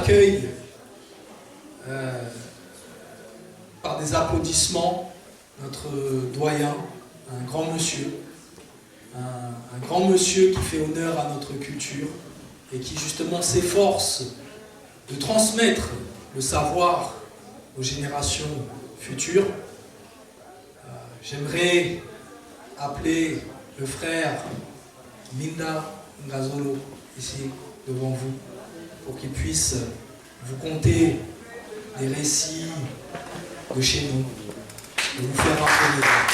j'accueille par des applaudissements notre doyen, un grand monsieur qui fait honneur à notre culture et qui justement s'efforce de transmettre le savoir aux générations futures. J'aimerais appeler le frère Minda Ngazolo ici devant vous pour qu'il puisse vous conter des récits de chez nous et vous faire un peu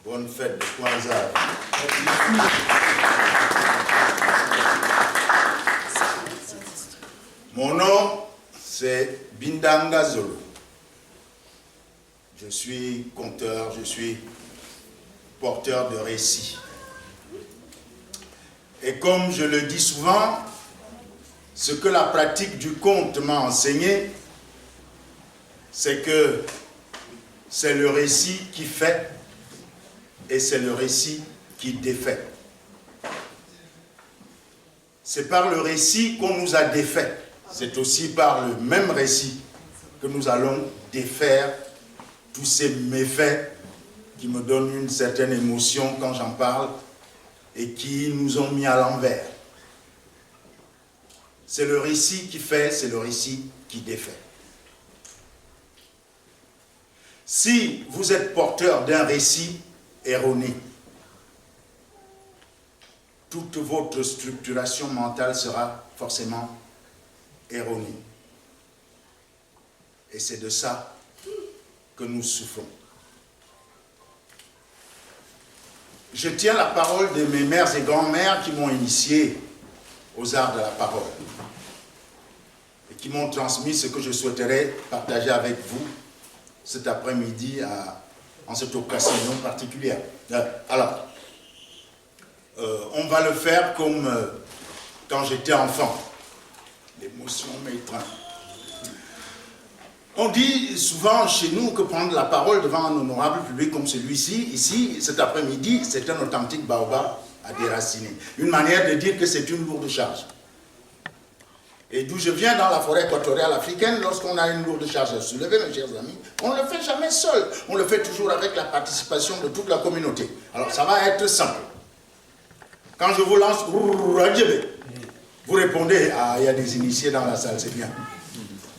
Bonne fête de Kwanzaa. Mon nom, c'est Bindanga Zolo. Je suis conteur, je suis porteur de récits. Et comme je le dis souvent, ce que la pratique du conte m'a enseigné, c'est que c'est le récit qui fait et c'est le récit qui défait. C'est par le récit qu'on nous a défait. C'est aussi par le même récit que nous allons défaire tous ces méfaits qui me donnent une certaine émotion quand j'en parle et qui nous ont mis à l'envers. C'est le récit qui fait, c'est le récit qui défait. Si vous êtes porteur d'un récit erroné, toute votre structuration mentale sera forcément erronée. Et c'est de ça que nous souffrons. Je tiens la parole de mes mères et grands-mères qui m'ont initié aux arts de la parole et qui m'ont transmis ce que je souhaiterais partager avec vous cet après-midi à en cette occasion particulière. Alors, on va le faire comme quand j'étais enfant. L'émotion m'étreint. On dit souvent chez nous que prendre la parole devant un honorable public comme celui-ci, ici, cet après-midi, c'est un authentique baobab à déraciner. Une manière de dire que c'est une lourde charge. Et d'où je viens dans la forêt équatoriale africaine, lorsqu'on a une lourde charge à soulever, mes chers amis, on ne le fait jamais seul. On le fait toujours avec la participation de toute la communauté. Alors ça va être simple. Quand je vous lance, vous répondez, ah, il y a des initiés dans la salle, c'est bien.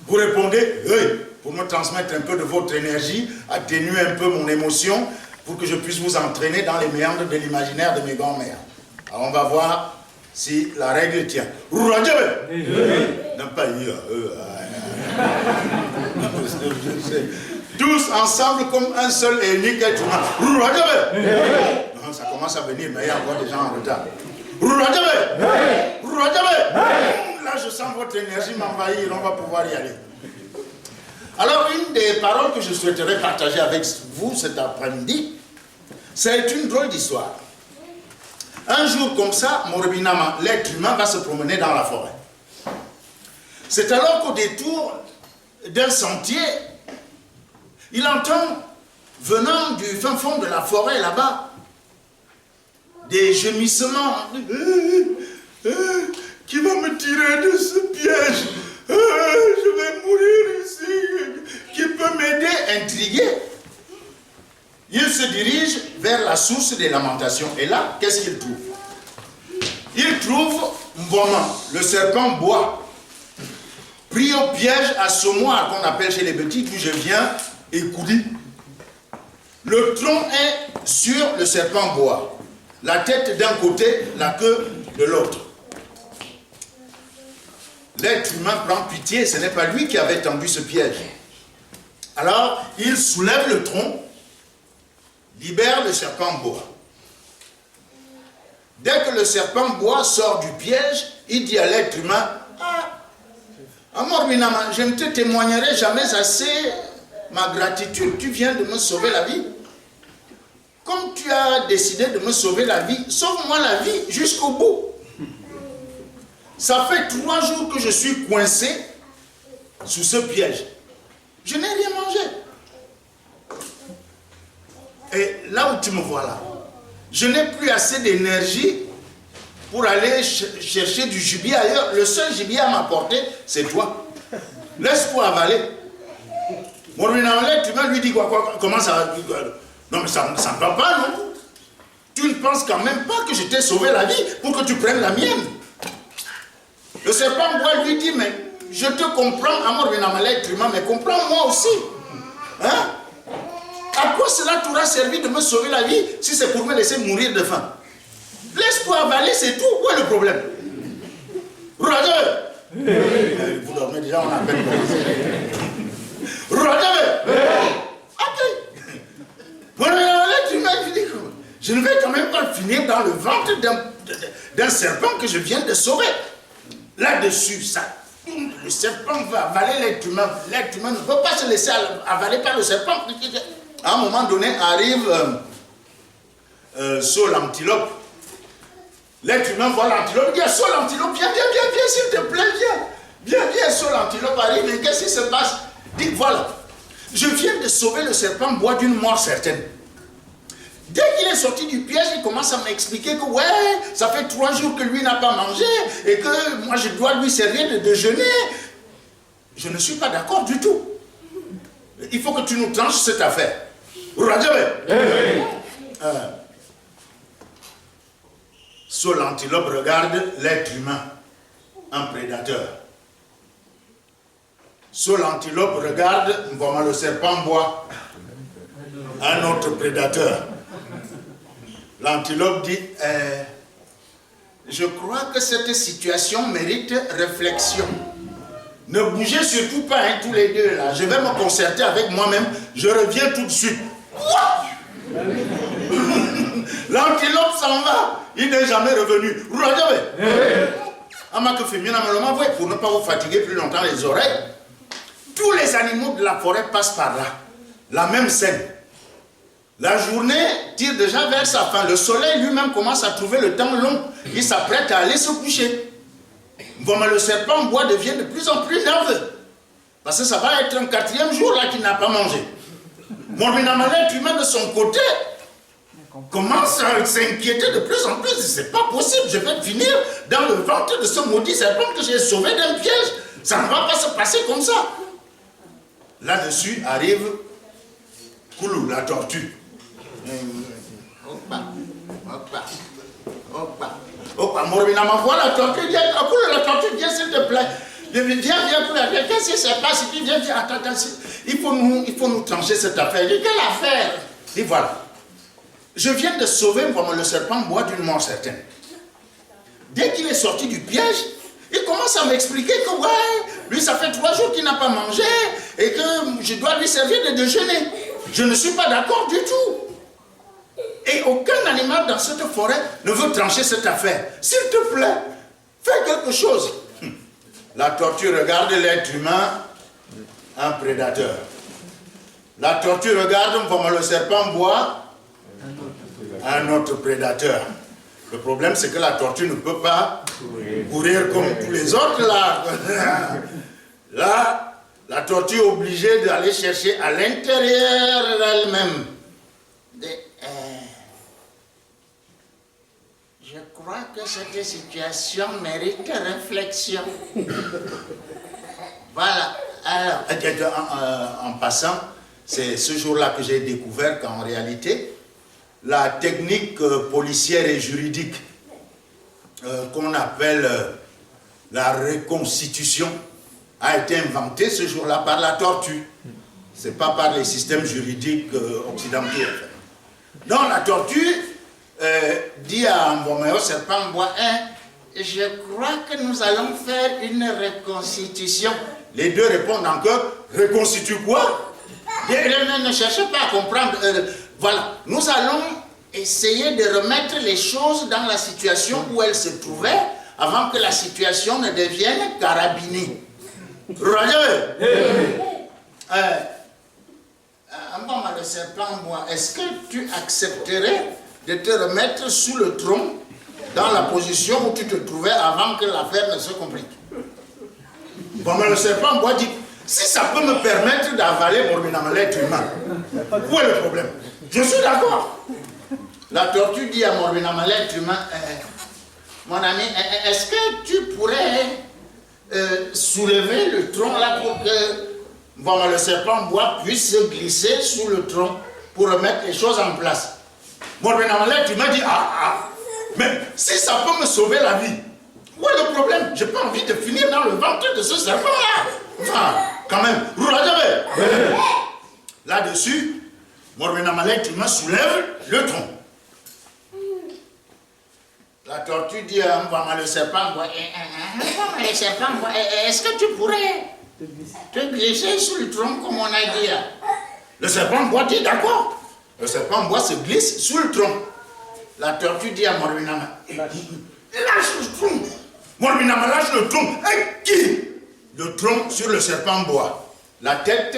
Vous répondez, oui, pour me transmettre un peu de votre énergie, atténuer un peu mon émotion, pour que je puisse vous entraîner dans les méandres de l'imaginaire de mes grands-mères. Alors on va voir si la règle tient. Non pas tous ensemble comme un seul et unique être humain. Non, ça commence à venir, mais il y a encore des gens en retard. Là, je sens votre énergie m'envahir, on va pouvoir y aller. Alors, une des paroles que je souhaiterais partager avec vous cet après-midi, c'est une drôle d'histoire. Un jour comme ça, Morbinama, l'être humain, va se promener dans la forêt. C'est alors qu'au détour d'un sentier, il entend, venant du fin fond de la forêt là-bas, des gémissements. Qui va me tirer de ce piège? Je vais mourir ici. Qui peut m'aider? Intrigué, il se dirige vers la source des lamentations. Et là, qu'est-ce qu'il trouve? Il trouve Mboma, le serpent bois, pris au piège à Somoir, qu'on appelle chez les petits, d'où je viens, écouli. Le tronc est sur le serpent bois. La tête d'un côté, la queue de l'autre. L'être humain prend pitié, ce n'est pas lui qui avait tendu ce piège. Alors, il soulève le tronc, libère le serpent bois. Dès que le serpent bois sort du piège, il dit à l'être humain, Amor Binama, je ne te témoignerai jamais assez ma gratitude. Tu viens de me sauver la vie. Comme tu as décidé de me sauver la vie, sauve-moi la vie jusqu'au bout. Ça fait 3 jours que je suis coincé sous ce piège. Je n'ai rien mangé. Et là où tu me vois là, je n'ai plus assez d'énergie pour aller chercher du gibier ailleurs. Le seul gibier à m'apporter, c'est toi. Laisse-toi avaler. Mon tu vas lui dire quoi, comment ça va? Non mais ça ne va pas, non? Tu ne penses quand même pas que je t'ai sauvé la vie pour que tu prennes la mienne. Le serpent bois lui dit, mais je te comprends, Amor Benama, l'être humain, mais comprends-moi aussi. Hein? À quoi cela t'aura servi de me sauver la vie si c'est pour me laisser mourir de faim? Laisse-toi avaler, c'est tout. Où est le problème? Roger! Vous dormez déjà, on appelle Roger! Je ne vais quand même pas finir dans le ventre d'un serpent que je viens de sauver. Là-dessus, ça, le serpent va avaler l'être humain. L'être humain ne peut pas se laisser avaler par le serpent. À un moment donné, arrive Saul l'antilope. L'être humain voit l'antilope, il dit à Saul l'antilope, viens, s'il te plaît, viens, Saul l'antilope arrive, mais qu'est-ce qui se passe? Dit, voilà, je viens de sauver le serpent bois d'une mort certaine. Dès qu'il est sorti du piège, il commence à m'expliquer que ouais, ça fait 3 jours que lui n'a pas mangé et que moi je dois lui servir de déjeuner. Je ne suis pas d'accord du tout. Il faut que tu nous tranches cette affaire. Saul l'antilope regarde l'être humain, un prédateur. Saul l'antilope regarde Mboma le serpent bois, un autre prédateur. L'antilope dit, je crois que cette situation mérite réflexion. Ne bougez surtout pas, hein, tous les deux là. Je vais me concerter avec moi-même. Je reviens tout de suite. L'antilope s'en va. Il n'est jamais revenu. Pour ne pas vous fatiguer plus longtemps les oreilles, tous les animaux de la forêt passent par là. La même scène. La journée tire déjà vers sa fin. Le soleil lui-même commence à trouver le temps long. Il s'apprête à aller se coucher. Bon, mais le serpent en bois devient de plus en plus nerveux. Parce que ça va être un 4e jour là qu'il n'a pas mangé. Morbina Malek lui-même de son côté commence à s'inquiéter de plus en plus. C'est pas possible, je vais finir dans le ventre de ce maudit serpent que j'ai sauvé d'un piège. Ça ne va pas se passer comme ça. Là-dessus arrive Koulou, la tortue. Opa, Morbina m'envoie la tortue, Koulou, la tortue, viens s'il te plaît. Viens, qu'est-ce qui se passe? Viens, attends, il faut nous trancher cette affaire. Il dit, quelle affaire? Il dit, voilà. Je viens de sauver le serpent bois d'une mort certaine. Dès qu'il est sorti du piège, il commence à m'expliquer que, ouais, lui, ça fait 3 jours qu'il n'a pas mangé et que je dois lui servir de déjeuner. Je ne suis pas d'accord du tout. Et aucun animal dans cette forêt ne veut trancher cette affaire. S'il te plaît, fais quelque chose. La tortue regarde l'être humain, un prédateur. La tortue regarde comme le serpent bois, un autre prédateur. Le problème, c'est que la tortue ne peut pas courir comme tous les autres là. Là, la tortue est obligée d'aller chercher à l'intérieur d'elle-même. Je crois que cette situation mérite réflexion. Voilà. Alors, en passant, c'est ce jour-là que j'ai découvert qu'en réalité, la technique policière et juridique qu'on appelle la reconstitution a été inventée ce jour-là par la tortue. Ce n'est pas par les systèmes juridiques occidentaux. Donc la tortue dit à Mboméo serpent bois, je crois que nous allons faire une reconstitution. Les deux répondent encore, reconstitue quoi? Ne cherchez pas à comprendre. Voilà, nous allons essayer de remettre les choses dans la situation où elles se trouvaient avant que la situation ne devienne carabinée. Le serpent bois, est-ce que tu accepterais de te remettre sous le tronc dans la position où tu te trouvais avant que l'affaire ne se complique? Bon, mais le serpent bois dit, si ça peut me permettre d'avaler mon l'être humain, où est le problème? Je suis d'accord. La tortue dit à mon l'être humain, mon ami, est-ce que tu pourrais soulever le tronc là pour que le serpent bois puisse se glisser sous le tronc pour remettre les choses en place? Mon l'être humain dit, mais si ça peut me sauver la vie, où est le problème? J'ai pas envie de finir dans le ventre de ce serpent-là. Enfin, quand même. Là-dessus, l'être humain soulève le tronc. La tortue dit à le serpent, est-ce que tu pourrais te glisser sous le tronc comme on a dit? Le serpent bois dit d'accord. Le serpent bois se glisse sous le tronc. La tortue dit à Morbinama, lâche le tronc. Morbinama lâche le tronc. Et qui? Le tronc sur le serpent bois. La tête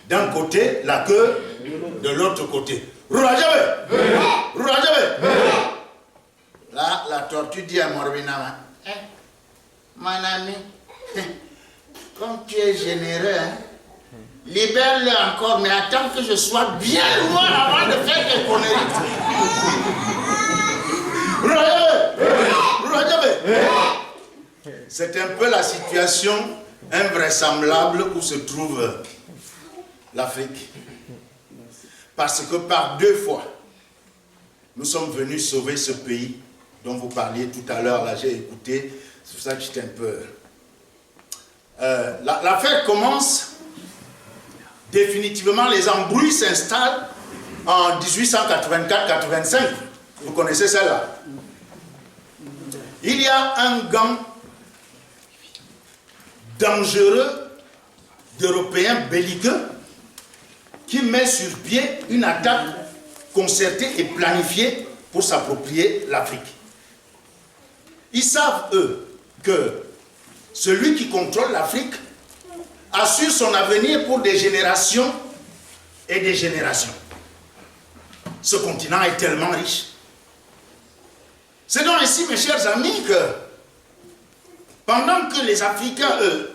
d'un côté, la queue de l'autre côté. Là, la tortue dit à Morbinama, mon ami, comme tu es généreux, libère-le encore, mais attends que je sois bien loin avant de faire des conneries. C'est un peu la situation invraisemblable où se trouve l'Afrique. Parce que par 2 fois, nous sommes venus sauver ce pays dont vous parliez tout à l'heure. Là, j'ai écouté, c'est pour ça que j'étais un peu... L'affaire commence, définitivement, les embrouilles s'installent en 1884-85. Vous connaissez celle-là? Il y a un gang dangereux d'Européens belliqueux qui met sur pied une attaque concertée et planifiée pour s'approprier l'Afrique. Ils savent, eux, que celui qui contrôle l'Afrique assure son avenir pour des générations et des générations. ce continent est tellement riche. C'est donc ainsi, mes chers amis, que pendant que les Africains, eux,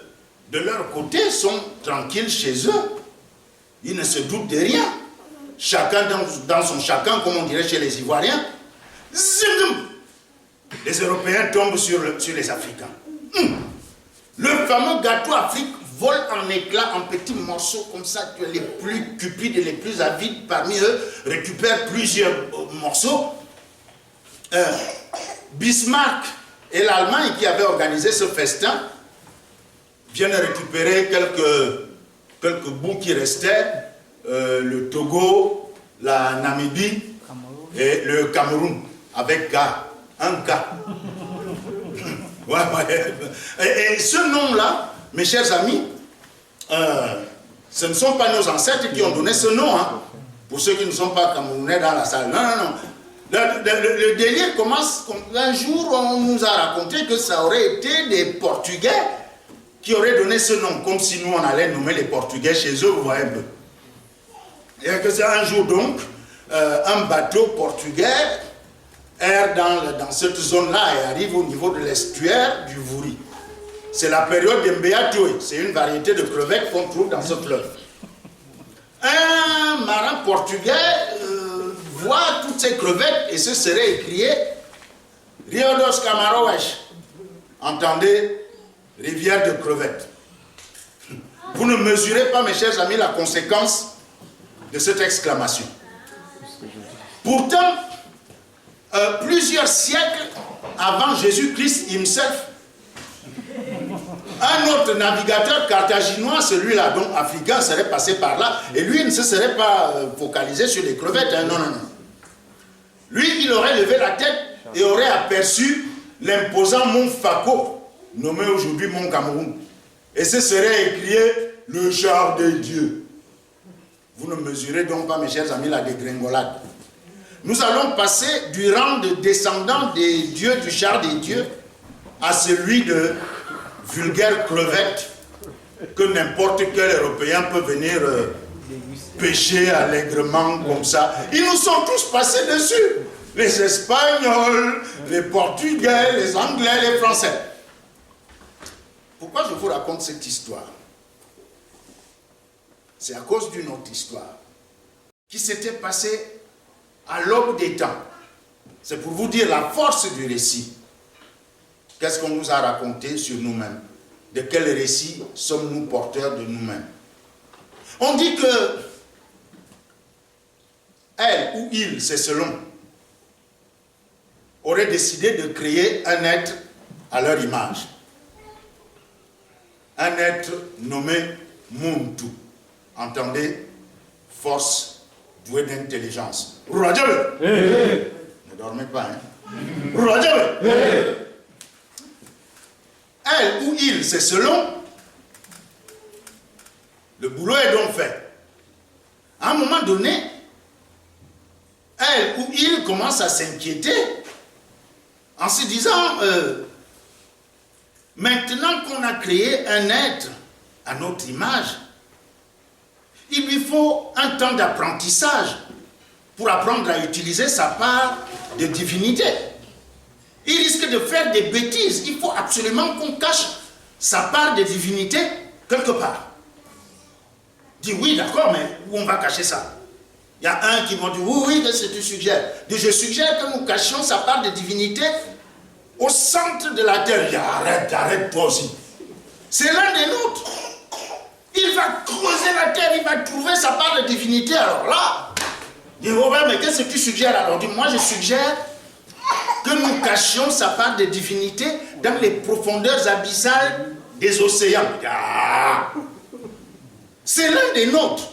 de leur côté, sont tranquilles chez eux, ils ne se doutent de rien. Chacun dans son chacun, comme on dirait chez les Ivoiriens, zing, les Européens tombent sur les Africains. Le fameux gâteau Afrique vole en éclats, en petits morceaux comme ça, que les plus cupides et les plus avides parmi eux récupèrent plusieurs morceaux. Bismarck et l'Allemagne qui avaient organisé ce festin viennent récupérer quelques bouts qui restaient, le Togo, la Namibie et le Cameroun, avec un K. Et ce nom-là, mes chers amis, ce ne sont pas nos ancêtres qui ont donné ce nom, hein, pour ceux qui ne sont pas camerounais dans la salle. Non, non, non. Le délire commence, un jour on nous a raconté que ça aurait été des Portugais qui auraient donné ce nom, comme si nous on allait nommer les Portugais chez eux, vous voyez un peu. Et que c'est un jour donc, un bateau portugais erre dans cette zone-là et arrive au niveau de l'estuaire du Vouri. C'est la période de Mbeatoé, c'est une variété de crevettes qu'on trouve dans ce fleuve. Un marin portugais voit toutes ces crevettes et se serait écrié Rio dos Camarões. Entendez, rivière de crevettes. Vous ne mesurez pas, mes chers amis, la conséquence de cette exclamation. Pourtant, plusieurs siècles avant Jésus-Christ himself, un autre navigateur carthaginois, celui-là, donc africain, serait passé par là, et lui, il ne se serait pas focalisé sur les crevettes, hein, non, non, non. Lui, il aurait levé la tête et aurait aperçu l'imposant mont Fako, nommé aujourd'hui mont Cameroun, et ce serait écrié le char des dieux. Vous ne mesurez donc pas, mes chers amis, la dégringolade. Nous allons passer du rang de descendants des dieux du char des dieux à celui de vulgaires crevettes que n'importe quel Européen peut venir pêcher allègrement comme ça. Ils nous sont tous passés dessus. Les Espagnols, les Portugais, les Anglais, les Français. Pourquoi je vous raconte cette histoire? C'est à cause d'une autre histoire qui s'était passée à l'aube des temps. C'est pour vous dire la force du récit. Qu'est-ce qu'on nous a raconté sur nous-mêmes? De quel récit sommes-nous porteurs de nous-mêmes? On dit que elle ou il, c'est selon, auraient décidé de créer un être à leur image. Un être nommé Muntu. Entendez? Force douée d'intelligence. Ne dormez pas, hein? Elle ou il, c'est selon. Le boulot est donc fait. À un moment donné, elle ou il commence à s'inquiéter en se disant maintenant qu'on a créé un être à notre image, il lui faut un temps d'apprentissage pour apprendre à utiliser sa part de divinité. Il risque de faire des bêtises. Il faut absolument qu'on cache sa part de divinité quelque part. Dis oui, d'accord, mais où on va cacher ça? Il y a un qui m'a dit oui, qu'est-ce que tu suggères? Je suggère que nous cachions sa part de divinité au centre de la terre. Il dit arrête toi aussi. C'est l'un des nôtres. Il va creuser la terre, il va trouver sa part de divinité. Alors là, il dit oh, mais qu'est-ce que tu suggères? Alors dis moi je suggère que nous cachions sa part de divinité dans les profondeurs abyssales des océans. Ah, c'est l'un des nôtres.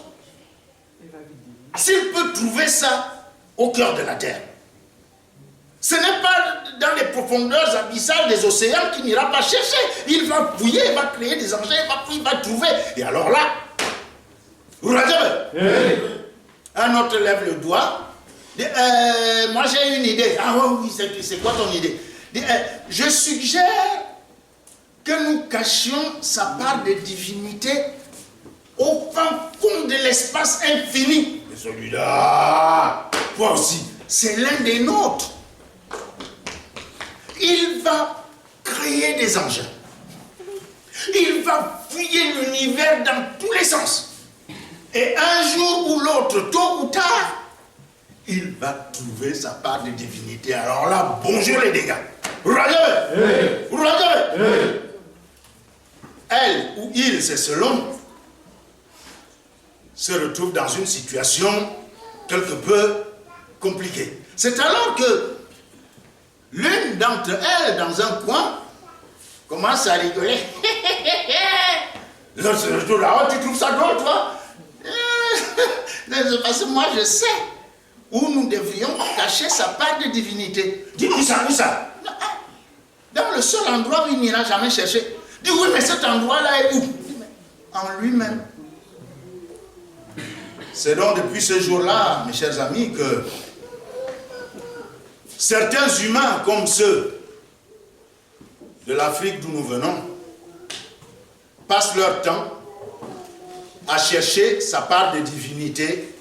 S'il peut trouver ça au cœur de la terre, ce n'est pas dans les profondeurs abyssales des océans qu'il n'ira pas chercher. Il va fouiller, il va créer des engins, il va trouver. Et alors là, un autre lève le doigt. Moi j'ai une idée. Ah oui, c'est quoi ton idée? Je suggère que nous cachions sa part de divinité au fin fond de l'espace infini. celui-là. Toi aussi, c'est l'un des nôtres. Il va créer des engins. Il va fouiller l'univers dans tous les sens. Et un jour ou l'autre, tôt ou tard, il va trouver sa part de divinité. Alors là, bonjour les dégâts. Regardez, regardez. Elle ou il, c'est selon, se retrouve dans une situation quelque peu compliquée. C'est alors que l'une d'entre elles, dans un coin, commence à rigoler. L'autre se retrouve là, oh, tu trouves ça drôle, toi? Parce que moi, je sais où nous devrions cacher sa part de divinité. Dis, où ça, où ça? Dans le seul endroit où il n'ira jamais chercher. Dis, oui, mais cet endroit-là est où? En lui-même. C'est donc depuis ce jour-là, mes chers amis, que certains humains comme ceux de l'Afrique d'où nous venons passent leur temps à chercher sa part de divinité,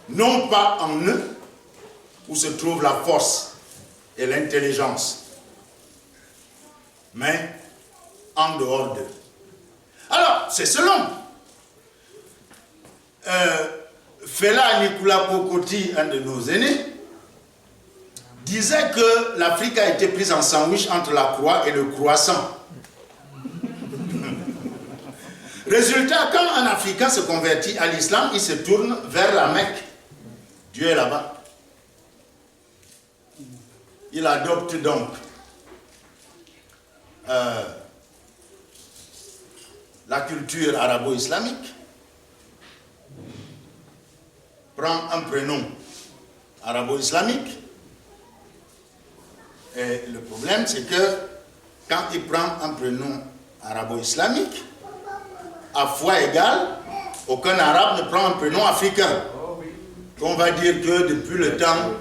non pas en eux, où se trouve la force et l'intelligence, mais en dehors d'eux. Alors, c'est selon. Fela Nicolas Pokoti, un de nos aînés, disait que l'Afrique a été prise en sandwich entre la croix et le croissant. Résultat, quand un Africain se convertit à l'islam, il se tourne vers la Mecque. Dieu est là-bas. Il adopte donc la culture arabo-islamique, prend un prénom arabo-islamique, et le problème c'est que quand il prend un prénom arabo-islamique, à foi égale, aucun arabe ne prend un prénom africain. On va dire que depuis le temps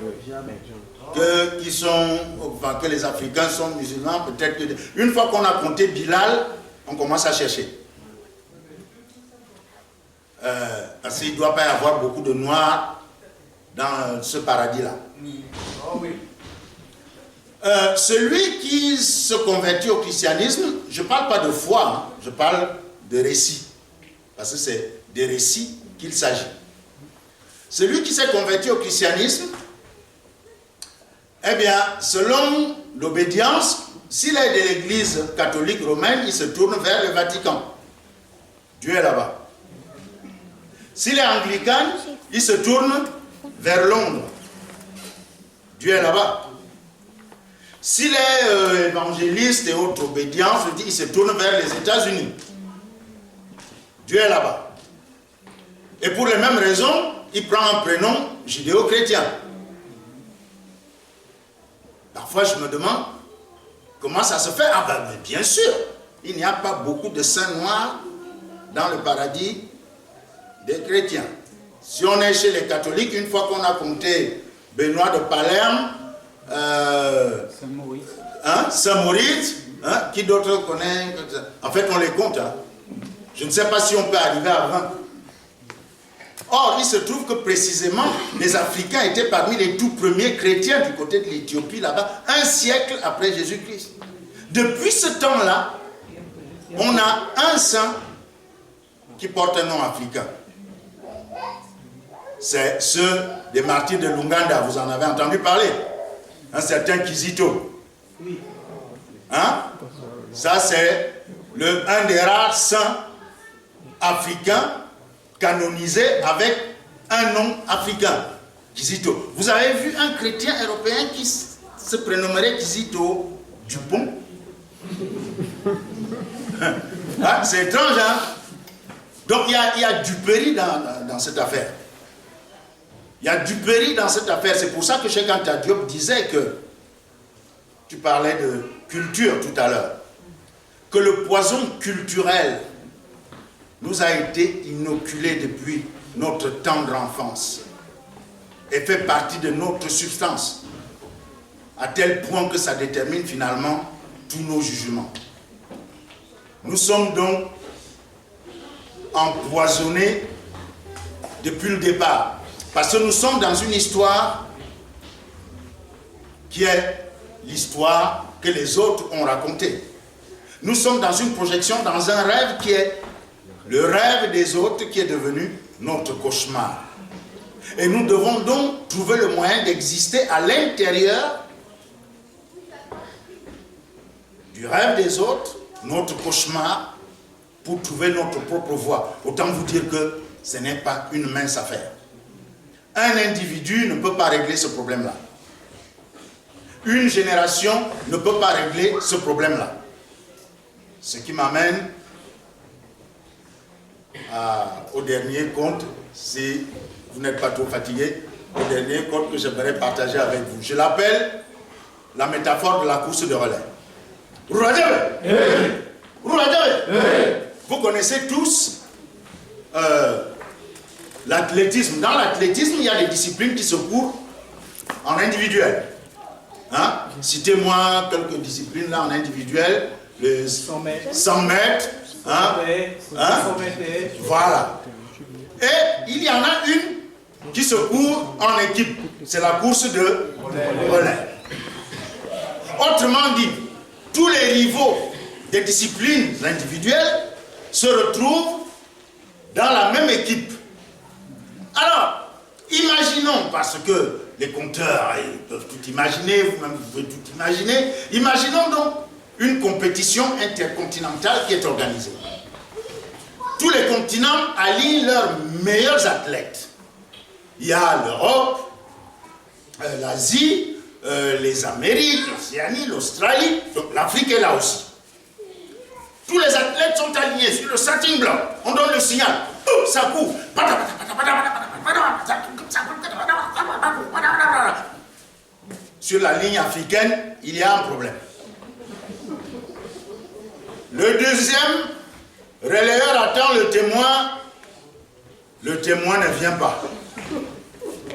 que les Africains sont musulmans, peut-être que une fois qu'on a compté Bilal, on commence à chercher. Parce qu'il ne doit pas y avoir beaucoup de noirs dans ce paradis-là. Celui qui se convertit au christianisme, je ne parle pas de foi, hein, je parle de récits. Parce que c'est des récits qu'il s'agit. Celui qui s'est converti au christianisme, eh bien, selon l'obédience, s'il est de l'église catholique romaine, il se tourne vers le Vatican. Dieu est là-bas. S'il est anglican, il se tourne vers Londres. Dieu est là-bas. S'il est évangéliste et autres obédience, il se tourne vers les États-Unis. Dieu est là-bas. Et pour les mêmes raisons, il prend un prénom judéo-chrétien. Parfois, je me demande comment ça se fait. Ah ben, mais bien sûr, il n'y a pas beaucoup de saints noirs dans le paradis des chrétiens. Si on est chez les catholiques, une fois qu'on a compté Benoît de Palerme, Saint-Maurice, qui d'autres connaît? En fait, on les compte. Hein. Je ne sais pas si on peut arriver à 20. Or, il se trouve que précisément, les Africains étaient parmi les tout premiers chrétiens du côté de l'Éthiopie, là-bas, un siècle après Jésus-Christ. Depuis ce temps-là, on a un saint qui porte un nom africain. C'est ceux des martyrs de Lunganda, vous en avez entendu parler. Un certain Kizito. Hein? Ça, c'est un des rares saints africains canonisés avec un nom africain. Kizito. Vous avez vu un chrétien européen qui se prénommerait Kizito Dupont? Ah, c'est étrange, hein? Donc il y a du péri dans cette affaire. Il y a du péri dans cette affaire. C'est pour ça que Cheikh Anta Diop disait que, tu parlais de culture tout à l'heure, que le poison culturel nous a été inoculé depuis notre tendre enfance et fait partie de notre substance, à tel point que ça détermine finalement tous nos jugements. Nous sommes donc empoisonnés depuis le départ. Parce que nous sommes dans une histoire qui est l'histoire que les autres ont racontée. Nous sommes dans une projection, dans un rêve qui est le rêve des autres qui est devenu notre cauchemar. Et nous devons donc trouver le moyen d'exister à l'intérieur du rêve des autres, notre cauchemar, pour trouver notre propre voie. Autant vous dire que ce n'est pas une mince affaire. Un individu ne peut pas régler ce problème-là. Une génération ne peut pas régler ce problème-là. Ce qui m'amène au dernier conte, si vous n'êtes pas trop fatigué, au dernier conte que j'aimerais partager avec vous. Je l'appelle la métaphore de la course de relais. Vous connaissez tous l'athlétisme. Dans l'athlétisme, il y a des disciplines qui se courent en individuel. Hein? Citez-moi quelques disciplines là en individuel. Le 100 mètres. Hein? Voilà. Et il y en a une qui se court en équipe. C'est la course de relais. Autrement dit, tous les rivaux des disciplines individuelles se retrouvent dans la même équipe. Alors, imaginons, parce que les conteurs ils peuvent tout imaginer, vous-même vous pouvez tout imaginer, imaginons donc une compétition intercontinentale qui est organisée. Tous les continents alignent leurs meilleurs athlètes. Il y a l'Europe, l'Asie, les Amériques, l'Océanie, l'Australie, donc l'Afrique est là aussi. Tous les athlètes sont alignés sur le starting block. On donne le signal. Ça court. Sur la ligne africaine, il y a un problème. Le deuxième relayeur attend le témoin. Le témoin ne vient pas.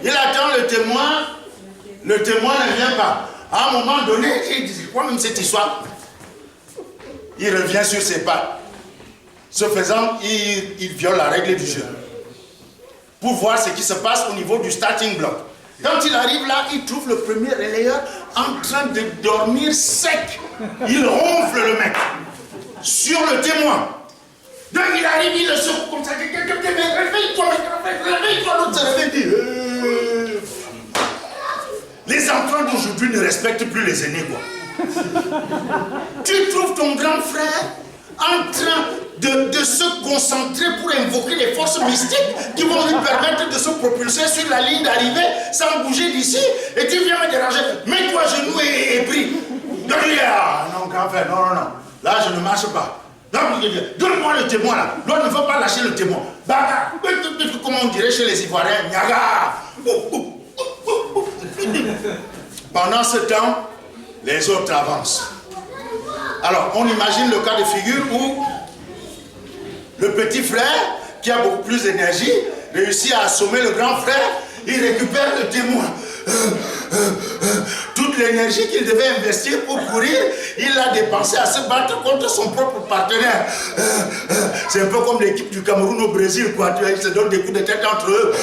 Il attend le témoin ne vient pas. À un moment donné, il dit, quoi même cette histoire? Il revient sur ses pas. Ce faisant, il viole la règle du jeu. Pour voir ce qui se passe au niveau du starting block. Quand il arrive là, il trouve le premier relayeur en train de dormir sec. Il ronfle le mec sur le témoin. Donc il arrive, il le secoue comme ça. Réveille-toi, l'autre se réveille. Les enfants d'aujourd'hui ne respectent plus les aînés, quoi. Tu trouves ton grand frère en train de se concentrer pour invoquer les forces mystiques qui vont lui permettre de se propulser sur la ligne d'arrivée sans bouger d'ici, et tu viens me déranger. Mets-toi à genoux et prie. Non, grand frère, non. Là, je ne marche pas. Donne-moi le témoin là. L'autre ne veut pas lâcher le témoin. Baga, comme on dirait chez les Ivoiriens, Nyaga. Pendant ce temps, les autres avancent. Alors, on imagine le cas de figure où le petit frère, qui a beaucoup plus d'énergie, réussit à assommer le grand frère, il récupère le témoin. Toute l'énergie qu'il devait investir pour courir, il l'a dépensé à se battre contre son propre partenaire. C'est un peu comme l'équipe du Cameroun au Brésil, quoi. Ils se donnent des coups de tête entre eux.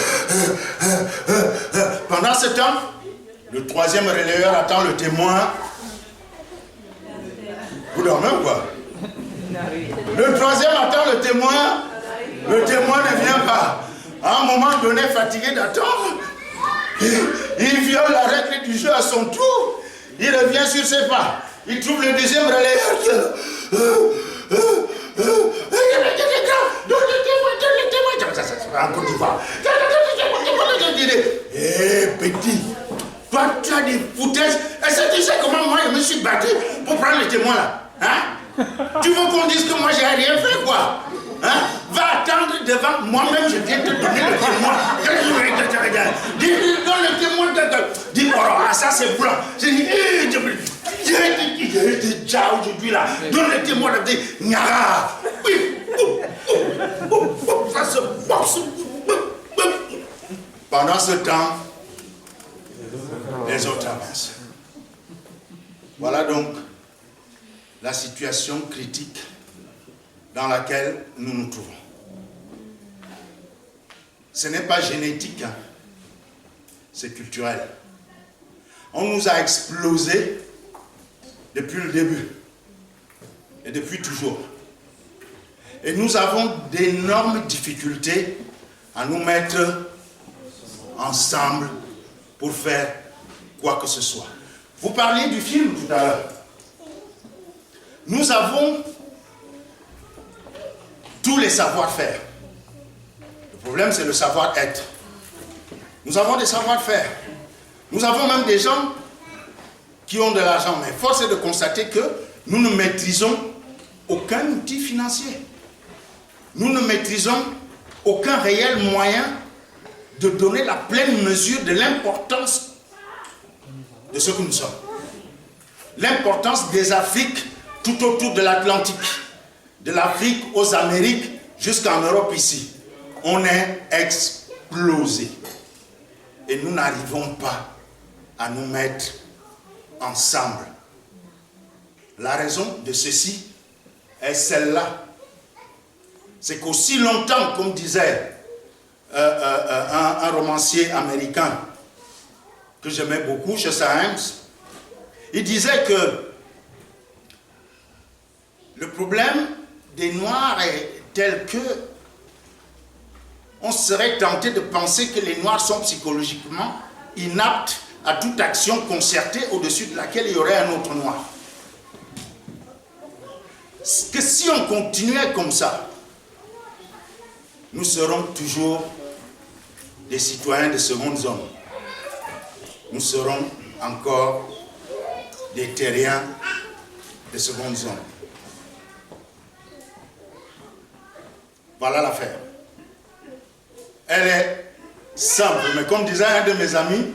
Pendant ce temps, le troisième relayeur attend le témoin. Vous dormez ou quoi? Le troisième attend le témoin ne vient pas. À un moment donné, fatigué d'attendre, il viole la règle du jeu à son tour. Il revient sur ses pas. Il trouve le deuxième relayeur. En Côte d'Ivoire. Hé, petit, toi, tu as des foutaises. Est-ce que tu sais comment moi je me suis battu pour prendre le témoin là? Hein? Tu veux qu'on dise que moi j'ai rien fait, quoi? Hein? Va attendre devant moi-même, je viens te donner le témoin. Donne le témoin. Dis, oh, ça c'est blanc. J'ai dit, déjà aujourd'hui là. Donne le témoin. Dis, Nyara. Ça se passe. Pendant ce temps, les autres avancent. Voilà donc la situation critique dans laquelle nous nous trouvons. ce n'est pas génétique, hein. C'est culturel. On nous a explosé depuis le début et depuis toujours. Et nous avons d'énormes difficultés à nous mettre ensemble pour faire quoi que ce soit. Vous parliez du film tout à l'heure. Nous avons tous les savoir-faire. Le problème, c'est le savoir-être. Nous avons des savoir-faire. Nous avons même des gens qui ont de l'argent. Mais force est de constater que nous ne maîtrisons aucun outil financier. Nous ne maîtrisons aucun réel moyen de donner la pleine mesure de l'importance de ce que nous sommes. L'importance des Afriques tout autour de l'Atlantique, de l'Afrique aux Amériques jusqu'en Europe ici. On est explosé. Et nous n'arrivons pas à nous mettre ensemble. La raison de ceci est celle-là. C'est qu'aussi longtemps, comme disait un romancier américain que j'aimais beaucoup, Chester Himes, il disait que le problème des Noirs est tel que on serait tenté de penser que les Noirs sont psychologiquement inaptes à toute action concertée au-dessus de laquelle il y aurait un autre Noir. Que si on continuait comme ça, nous serons toujours des citoyens de seconde zone. Nous serons encore des terriens de seconde zone. Voilà l'affaire. Elle est simple, mais comme disait un de mes amis,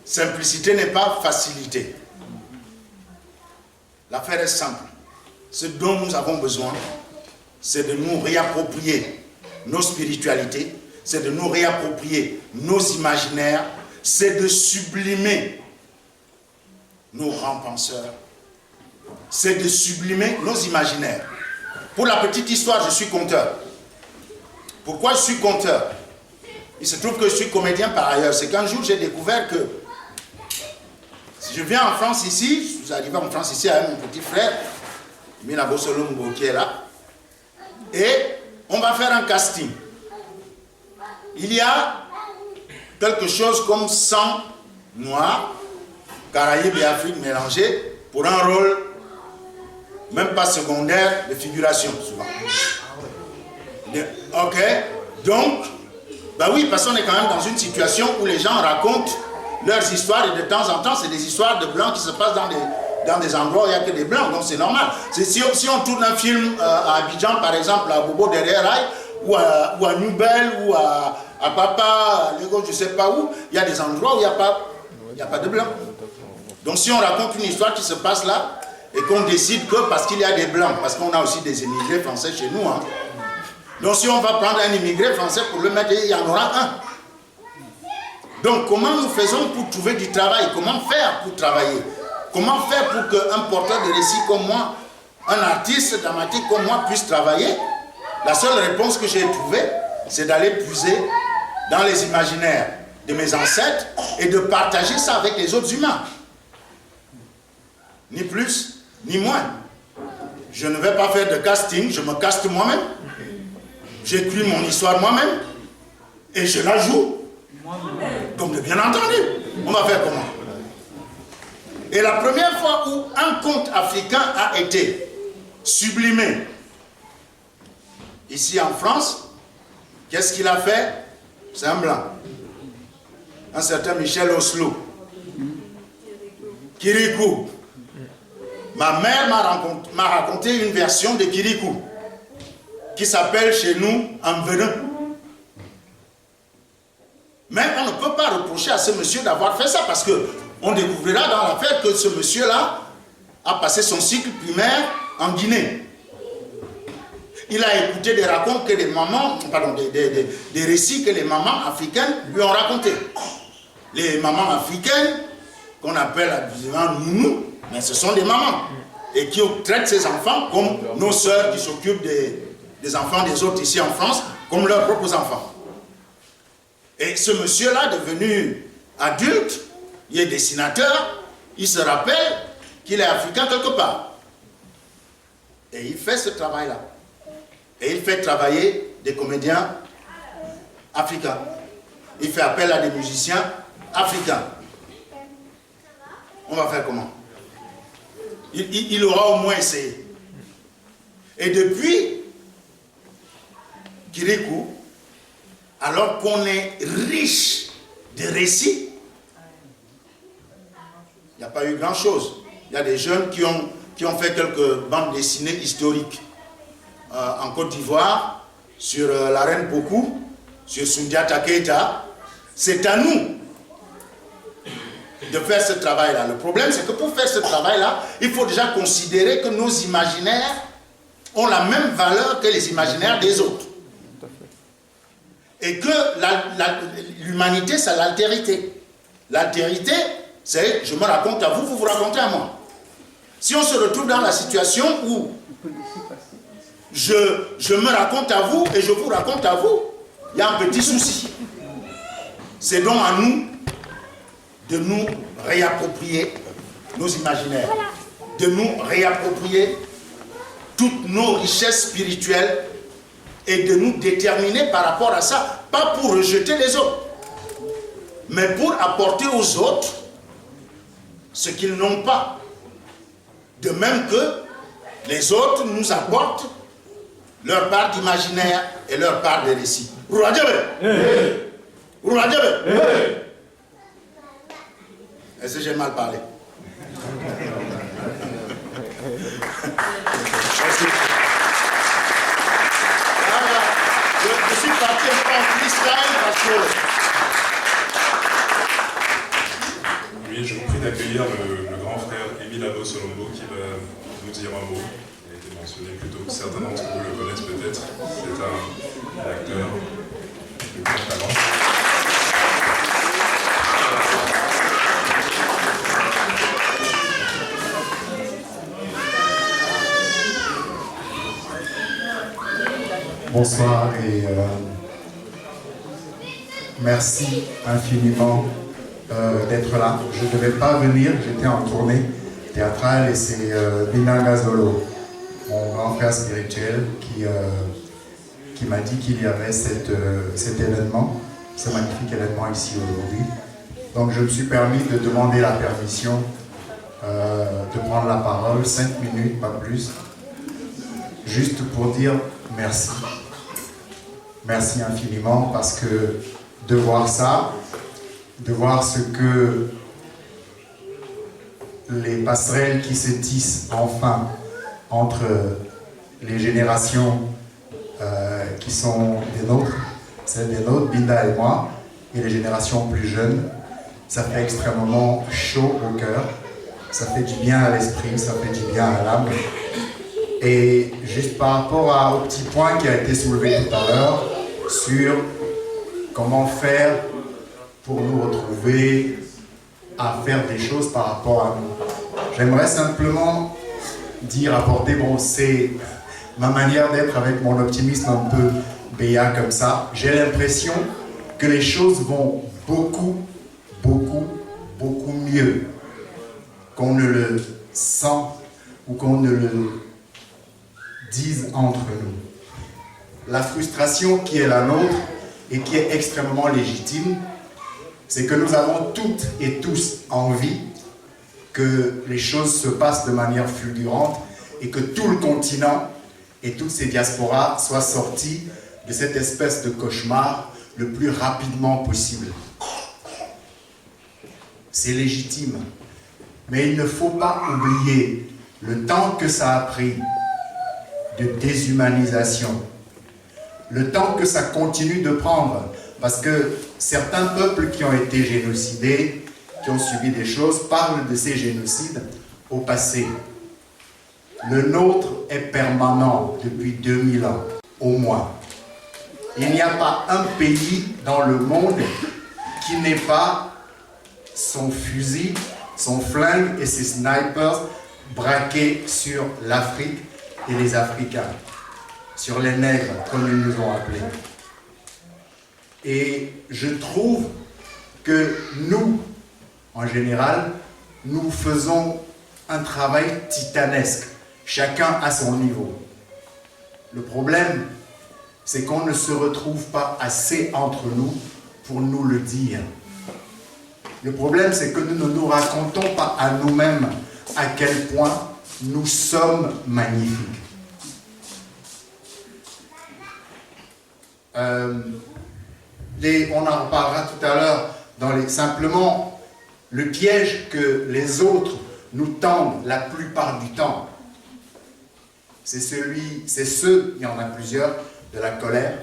simplicité n'est pas facilité. L'affaire est simple. Ce dont nous avons besoin, c'est de nous réapproprier nos spiritualités, c'est de nous réapproprier nos imaginaires, c'est de sublimer nos grands penseurs, c'est de sublimer nos imaginaires. Pour la petite histoire, je suis conteur. Pourquoi je suis conteur? Il se trouve que je suis comédien par ailleurs. C'est qu'un jour, j'ai découvert que si je viens en France ici, je suis arrivé en France ici avec mon petit frère, Mina Bossolongo, qui est là, et on va faire un casting. Il y a quelque chose comme 100 Noirs, Caraïbes et Afrique mélangés, pour un rôle, même pas secondaire, de figuration, souvent. Ok, donc, bah oui, parce qu'on est quand même dans une situation où les gens racontent leurs histoires et de temps en temps, c'est des histoires de blancs qui se passent dans des endroits où il n'y a que des blancs, donc c'est normal. Si on tourne un film à Abidjan, par exemple, à Bobo derrière Rail, ou à New Bell, ou à Papa, à Lagos, je ne sais pas où, il y a des endroits où il n'y a pas de blancs. Donc si on raconte une histoire qui se passe là, et qu'on décide que parce qu'il y a des blancs, parce qu'on a aussi des immigrés français chez nous, hein, donc si on va prendre un immigré français pour le mettre, il y en aura un. Donc comment nous faisons pour trouver du travail? Comment faire pour travailler? Comment faire pour qu'un porteur de récit comme moi, un artiste dramatique comme moi puisse travailler? La seule réponse que j'ai trouvée, c'est d'aller puiser dans les imaginaires de mes ancêtres et de partager ça avec les autres humains. Ni plus, ni moins. Je ne vais pas faire de casting, je me caste moi-même. J'écris mon histoire moi-même et je la joue. Donc bien entendu, on va faire comment? Et la première fois où un conte africain a été sublimé ici en France, qu'est-ce qu'il a fait? C'est un blanc. Un certain Michel Oslo. Kirikou. Ma mère m'a raconté une version de Kirikou qui s'appelle chez nous Amvenin. Mais on ne peut pas reprocher à ce monsieur d'avoir fait ça parce qu'on découvrira dans l'affaire que ce monsieur-là a passé son cycle primaire en Guinée. Il a écouté des racontes que les mamans, pardon, des récits que les mamans africaines lui ont racontés. Les mamans africaines, qu'on appelle habituellement nounous, mais ce sont des mamans. Et qui traitent ces enfants comme nos sœurs qui s'occupent des enfants des autres ici en France, comme leurs propres enfants. Et ce monsieur-là, devenu adulte, il est dessinateur, il se rappelle qu'il est africain quelque part. Et il fait ce travail-là. Et il fait travailler des comédiens africains. Il fait appel à des musiciens africains. On va faire comment? Il aura au moins essayé. Et depuis Kirikou, alors qu'on est riche de récits, il n'y a pas eu grand-chose. Il y a des jeunes qui ont fait quelques bandes dessinées historiques en Côte d'Ivoire, sur la reine Pokou, sur Sundiata Keita. C'est à nous de faire ce travail-là. Le problème, c'est que pour faire ce travail-là, il faut déjà considérer que nos imaginaires ont la même valeur que les imaginaires des autres. Et que l'humanité, c'est l'altérité. L'altérité, c'est je me raconte à vous, vous vous racontez à moi. Si on se retrouve dans la situation où je me raconte à vous et je vous raconte à vous, il y a un petit souci. C'est donc à nous de nous réapproprier nos imaginaires, de nous réapproprier toutes nos richesses spirituelles et de nous déterminer par rapport à ça, pas pour rejeter les autres, mais pour apporter aux autres ce qu'ils n'ont pas. De même que les autres nous apportent leur part d'imaginaire et leur part de récit. Est-ce que j'ai mal parlé? Je suis parti un peu en freestyle parce que... Oui, je vous prie d'accueillir le grand frère Émile Abo Solombo qui va nous dire un mot. Il a été mentionné plus tôt, certains d'entre vous le connaissent peut-être. C'est un acteur de grand talent. Bonsoir et merci infiniment d'être là. Je ne devais pas venir, j'étais en tournée théâtrale et c'est Bina Ngazolo, mon grand frère spirituel, qui m'a dit qu'il y avait cet événement, ce magnifique événement ici aujourd'hui. Donc je me suis permis de demander la permission de prendre la parole, 5 minutes, pas plus, juste pour dire merci. Merci infiniment parce que de voir ça, de voir ce que les passerelles qui se tissent enfin entre les générations qui sont des nôtres, celles des nôtres, Binda et moi, et les générations plus jeunes, ça fait extrêmement chaud au cœur, ça fait du bien à l'esprit, ça fait du bien à l'âme. Et juste par rapport au petit point qui a été soulevé tout à l'heure sur comment faire pour nous retrouver à faire des choses par rapport à nous. J'aimerais simplement dire, apporter, bon, c'est ma manière d'être avec mon optimisme un peu béat comme ça. J'ai l'impression que les choses vont beaucoup mieux qu'on ne le sent ou qu'on ne le dise entre nous. La frustration qui est la nôtre et qui est extrêmement légitime, c'est que nous avons toutes et tous envie que les choses se passent de manière fulgurante et que tout le continent et toutes ces diasporas soient sortis de cette espèce de cauchemar le plus rapidement possible. C'est légitime, mais il ne faut pas oublier le temps que ça a pris de déshumanisation, le temps que ça continue de prendre, parce que certains peuples qui ont été génocidés, qui ont subi des choses, parlent de ces génocides au passé. Le nôtre est permanent depuis 2000 ans, au moins. Il n'y a pas un pays dans le monde qui n'ait pas son fusil, son flingue et ses snipers braqués sur l'Afrique et les Africains, sur les nègres, comme ils nous ont appelés. Et je trouve que nous, en général, nous faisons un travail titanesque, chacun à son niveau. Le problème, c'est qu'on ne se retrouve pas assez entre nous pour nous le dire. Le problème, c'est que nous ne nous racontons pas à nous-mêmes à quel point nous sommes magnifiques. On en reparlera tout à l'heure. Simplement, le piège que les autres nous tendent la plupart du temps, c'est ceux, il y en a plusieurs, de la colère,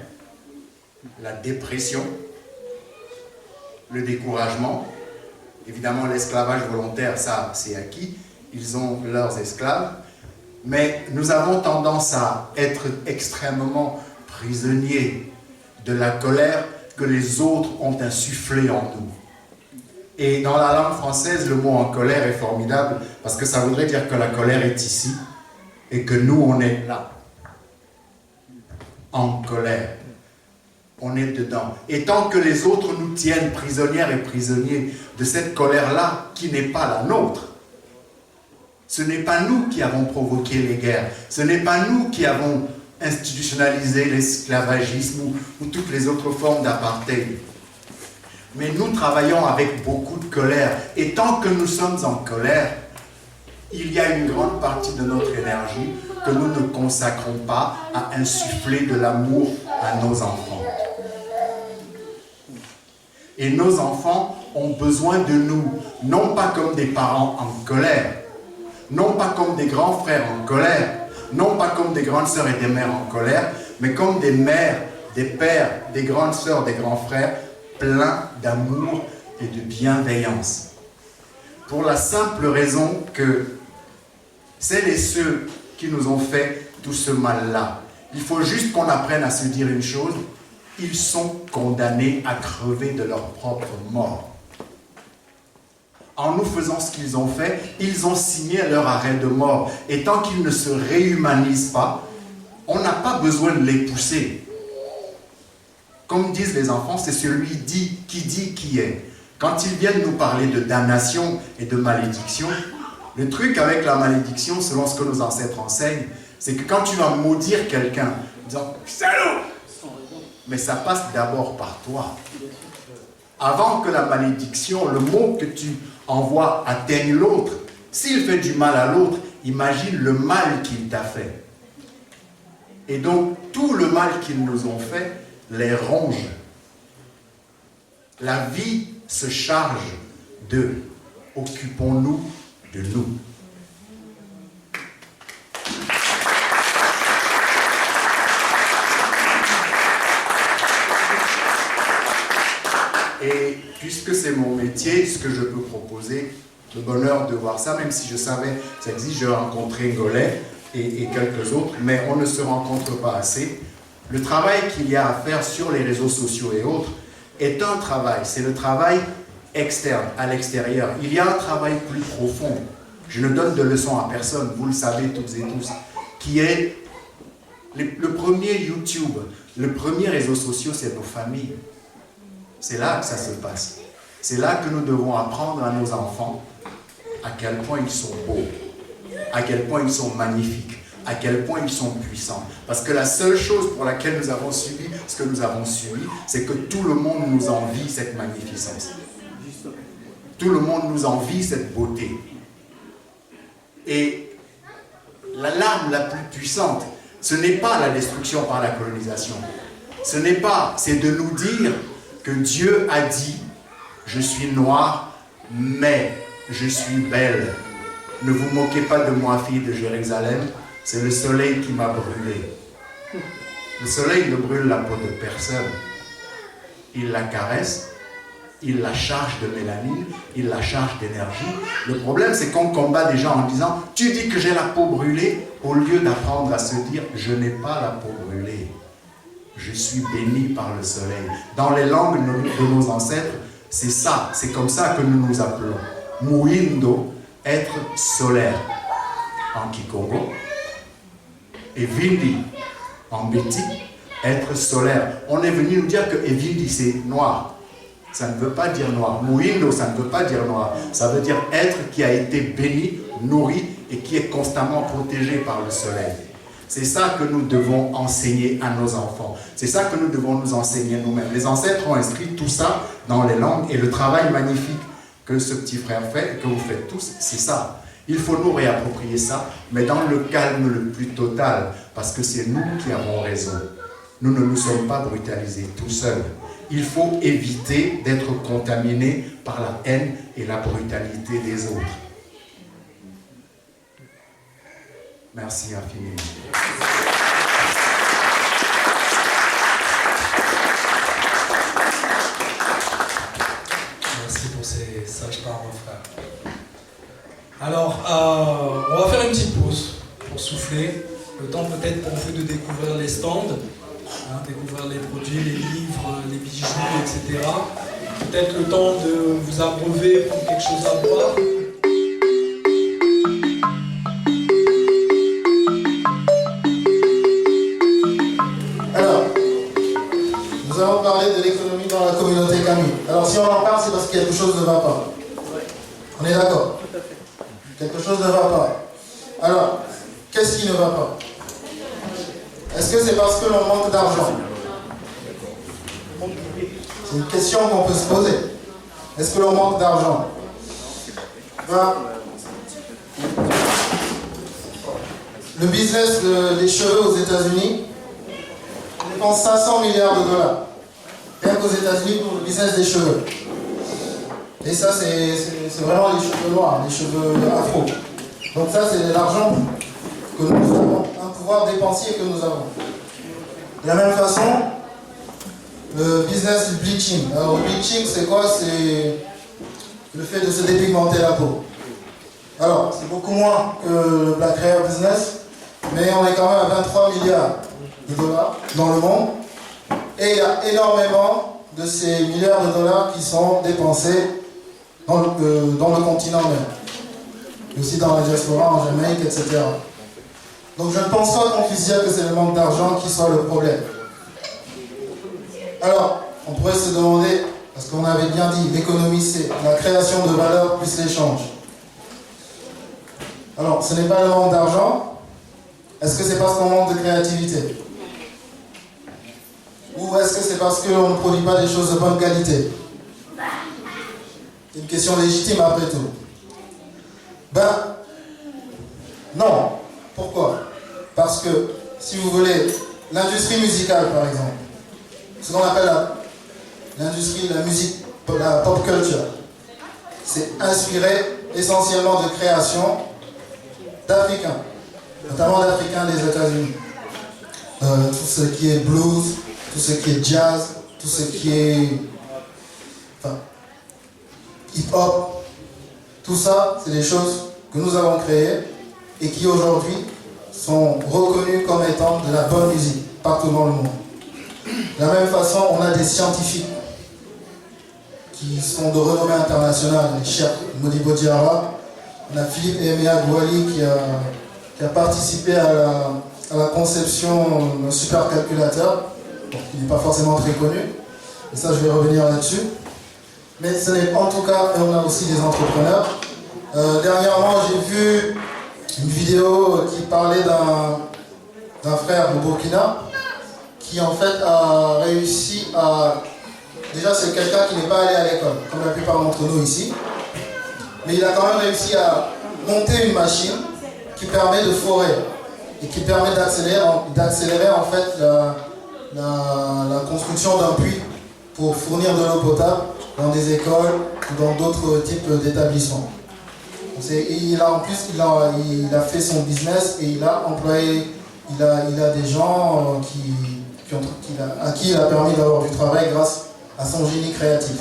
la dépression, le découragement. Évidemment, l'esclavage volontaire, ça, c'est acquis. Ils ont leurs esclaves. Mais nous avons tendance à être extrêmement prisonniers de la colère que les autres ont insufflée en nous. Et dans la langue française, le mot en colère est formidable parce que ça voudrait dire que la colère est ici et que nous, on est là, en colère. On est dedans. Et tant que les autres nous tiennent prisonnières et prisonniers de cette colère-là qui n'est pas la nôtre, ce n'est pas nous qui avons provoqué les guerres, ce n'est pas nous qui avons institutionnalisé l'esclavagisme ou toutes les autres formes d'apartheid. Mais nous travaillons avec beaucoup de colère. Et tant que nous sommes en colère, il y a une grande partie de notre énergie que nous ne consacrons pas à insuffler de l'amour à nos enfants. Et nos enfants ont besoin de nous, non pas comme des parents en colère, non pas comme des grands frères en colère, non pas comme des grandes sœurs et des mères en colère, mais comme des mères, des pères, des grandes sœurs, des grands frères, pleins d'amour et de bienveillance. Pour la simple raison que celles et ceux qui nous ont fait tout ce mal-là, il faut juste qu'on apprenne à se dire une chose: ils sont condamnés à crever de leur propre mort. En nous faisant ce qu'ils ont fait, ils ont signé leur arrêt de mort. Et tant qu'ils ne se réhumanisent pas, on n'a pas besoin de les pousser. Comme disent les enfants, c'est celui qui dit qui est. Quand ils viennent nous parler de damnation et de malédiction, le truc avec la malédiction, selon ce que nos ancêtres enseignent, c'est que quand tu vas maudire quelqu'un, en disant « salaud !» mais ça passe d'abord par toi. Avant que la malédiction, le mot que tu envoies atteigne l'autre, s'il fait du mal à l'autre, imagine le mal qu'il t'a fait. Et donc, tout le mal qu'ils nous ont fait les ronge. La vie se charge d'eux. Occupons-nous de nous. Et puisque c'est mon métier, ce que je peux proposer, le bonheur de voir ça, même si je savais que ça existe, j'ai rencontré Ngolet et quelques autres, mais on ne se rencontre pas assez. Le travail qu'il y a à faire sur les réseaux sociaux et autres est un travail, c'est le travail externe, à l'extérieur. Il y a un travail plus profond, je ne donne de leçons à personne, vous le savez toutes et tous, qui est le premier YouTube, le premier réseau social, c'est nos familles. C'est là que ça se passe. C'est là que nous devons apprendre à nos enfants à quel point ils sont beaux, à quel point ils sont magnifiques, à quel point ils sont puissants. Parce que la seule chose pour laquelle nous avons subi ce que nous avons subi, c'est que tout le monde nous envie cette magnificence. Tout le monde nous envie cette beauté. Et la larme la plus puissante, ce n'est pas la destruction par la colonisation. Ce n'est pas, c'est de nous dire que Dieu a dit « Je suis noire, mais je suis belle. Ne vous moquez pas de moi, fille de Jérusalem, c'est le soleil qui m'a brûlé. » Le soleil ne brûle la peau de personne. Il la caresse, il la charge de mélanine, il la charge d'énergie. Le problème, c'est qu'on combat des gens en disant « Tu dis que j'ai la peau brûlée » au lieu d'apprendre à se dire « Je n'ai pas la peau brûlée. Je suis béni par le soleil. » Dans les langues de nos ancêtres, c'est ça, c'est comme ça que nous nous appelons. Muindo, être solaire, en Kikongo. Et Vindi, en Béti, être solaire. On est venu nous dire que Evil, c'est noir. Ça ne veut pas dire noir. Muindo, ça ne veut pas dire noir. Ça veut dire être qui a été béni, nourri et qui est constamment protégé par le soleil. C'est ça que nous devons enseigner à nos enfants. C'est ça que nous devons nous enseigner nous-mêmes. Les ancêtres ont inscrit tout ça dans les langues et le travail magnifique que ce petit frère fait et que vous faites tous, c'est ça. Il faut nous réapproprier ça, mais dans le calme le plus total, parce que c'est nous qui avons raison. Nous ne nous sommes pas brutalisés tout seuls. Il faut éviter d'être contaminés par la haine et la brutalité des autres. Merci infiniment. Merci pour ces sages paroles, frère. Alors, on va faire une petite pause pour souffler. Le temps peut-être pour vous de découvrir les stands, découvrir les produits, les livres, les bijoux, etc. Peut-être le temps de vous abreuver, prendre quelque chose à boire. Alors, nous allons parler de l'économie dans la communauté Camille. Alors, si on en parle, c'est parce que quelque chose ne va pas. On est d'accord? Quelque chose ne va pas. Alors, qu'est-ce qui ne va pas? Est-ce que c'est parce que l'on manque d'argent? C'est une question qu'on peut se poser. Est-ce que l'on manque d'argent? Le business des cheveux aux États-Unis dépense 500 milliards de dollars. Rien qu'aux États-Unis pour le business des cheveux. Et ça, c'est vraiment les cheveux noirs, les cheveux afro. Donc ça, c'est de l'argent que nous avons, un pouvoir dépensier que nous avons. De la même façon, le business du bleaching. Alors le bleaching, c'est quoi? C'est le fait de se dépigmenter la peau. Alors, c'est beaucoup moins que le Black Hair Business, mais on est quand même à 23 milliards de dollars dans le monde. Et il y a énormément de ces milliards de dollars qui sont dépensés dans le continent même. Et aussi dans la diaspora, en Jamaïque, etc. Donc je ne pense pas qu'on puisse dire que c'est le manque d'argent qui soit le problème. Alors, on pourrait se demander, parce qu'on avait bien dit, l'économie c'est la création de valeur plus l'échange. Alors, ce n'est pas le manque d'argent. Est-ce que c'est parce qu'on manque de créativité? Ou est-ce que c'est parce qu'on ne produit pas des choses de bonne qualité? C'est une question légitime après tout. Ben, non. Pourquoi? Parce que, si vous voulez, l'industrie musicale par exemple, ce qu'on appelle l'industrie de la musique, la pop culture, c'est inspiré essentiellement de créations d'Africains, notamment d'Africains des États-Unis. Tout ce qui est blues, tout ce qui est jazz, tout ce qui est hip-hop, tout ça, c'est des choses que nous avons créées et qui aujourd'hui sont reconnues comme étant de la bonne musique partout dans le monde. De la même façon, on a des scientifiques qui sont de renommée internationale, les Cheikh Modibo Diarra. On a Philippe Emea Gouali qui a participé à la conception d'un supercalculateur, qui n'est pas forcément très connu, et ça je vais revenir là-dessus. Mais ce n'est en tout cas, et on a aussi des entrepreneurs. Dernièrement, j'ai vu une vidéo qui parlait d'un frère au Burkina qui en fait a réussi à... Déjà c'est quelqu'un qui n'est pas allé à l'école, comme la plupart d'entre nous ici, mais il a quand même réussi à monter une machine qui permet de forer et qui permet d'accélérer en fait la construction d'un puits pour fournir de l'eau potable dans des écoles ou dans d'autres types d'établissements. En plus, il a fait son business et il a employé, il a des gens à qui il a permis d'avoir du travail grâce à son génie créatif.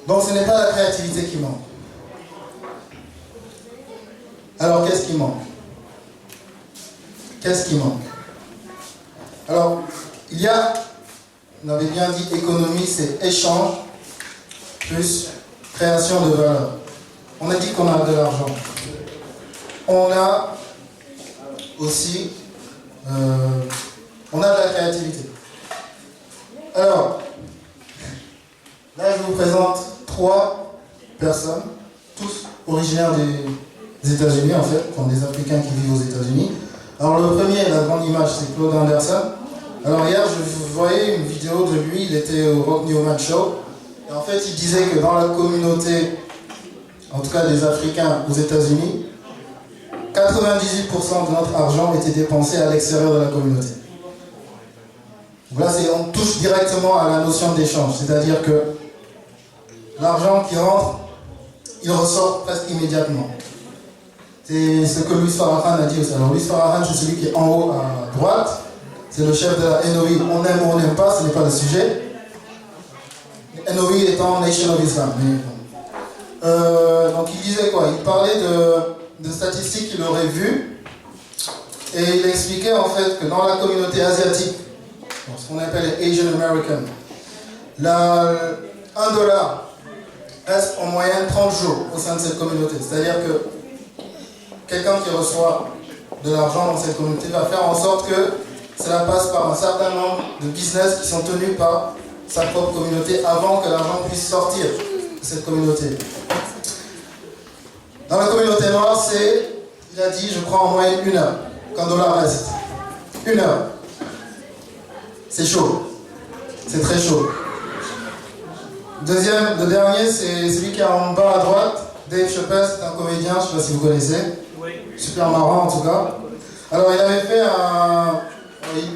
Donc ce n'est pas la créativité qui manque. Alors qu'est-ce qui manque? Qu'est-ce qui manque? Alors, il y a, on avait bien dit, économie, c'est échange plus création de valeur. On a dit qu'on a de l'argent. On a aussi on a de la créativité. Alors, là je vous présente 3 personnes, tous originaires des États-Unis en fait, enfin des Africains qui vivent aux États-Unis. Alors le premier, la grande image, c'est Claude Anderson. Alors hier, je voyais une vidéo de lui, il était au Rock Newman Show. Et en fait, il disait que dans la communauté, en tout cas des Africains aux États-Unis, 98% de notre argent était dépensé à l'extérieur de la communauté. Donc là, on touche directement à la notion d'échange, c'est-à-dire que l'argent qui rentre, il ressort presque immédiatement. C'est ce que Louis Farrakhan a dit aussi. Alors Louis Farrakhan, c'est celui qui est en haut à droite, c'est le chef de la NOI. On aime ou on n'aime pas, ce n'est pas le sujet. NOI étant Nation of Islam. Donc il disait quoi? Il parlait de statistiques qu'il aurait vues et il expliquait en fait que dans la communauté asiatique, ce qu'on appelle les Asian Americans, $1 reste en moyenne 30 jours au sein de cette communauté. C'est-à-dire que quelqu'un qui reçoit de l'argent dans cette communauté va faire en sorte que cela passe par un certain nombre de business qui sont tenus par sa propre communauté avant que l'argent puisse sortir de cette communauté. Dans la communauté noire, il a dit, je crois, en moyenne 1 heure, qu'un dollar reste. 1 heure. C'est chaud. C'est très chaud. Le dernier, c'est celui qui est en bas à droite, Dave Chappelle, c'est un comédien, je ne sais pas si vous connaissez. Oui. Super marrant en tout cas. Alors il avait fait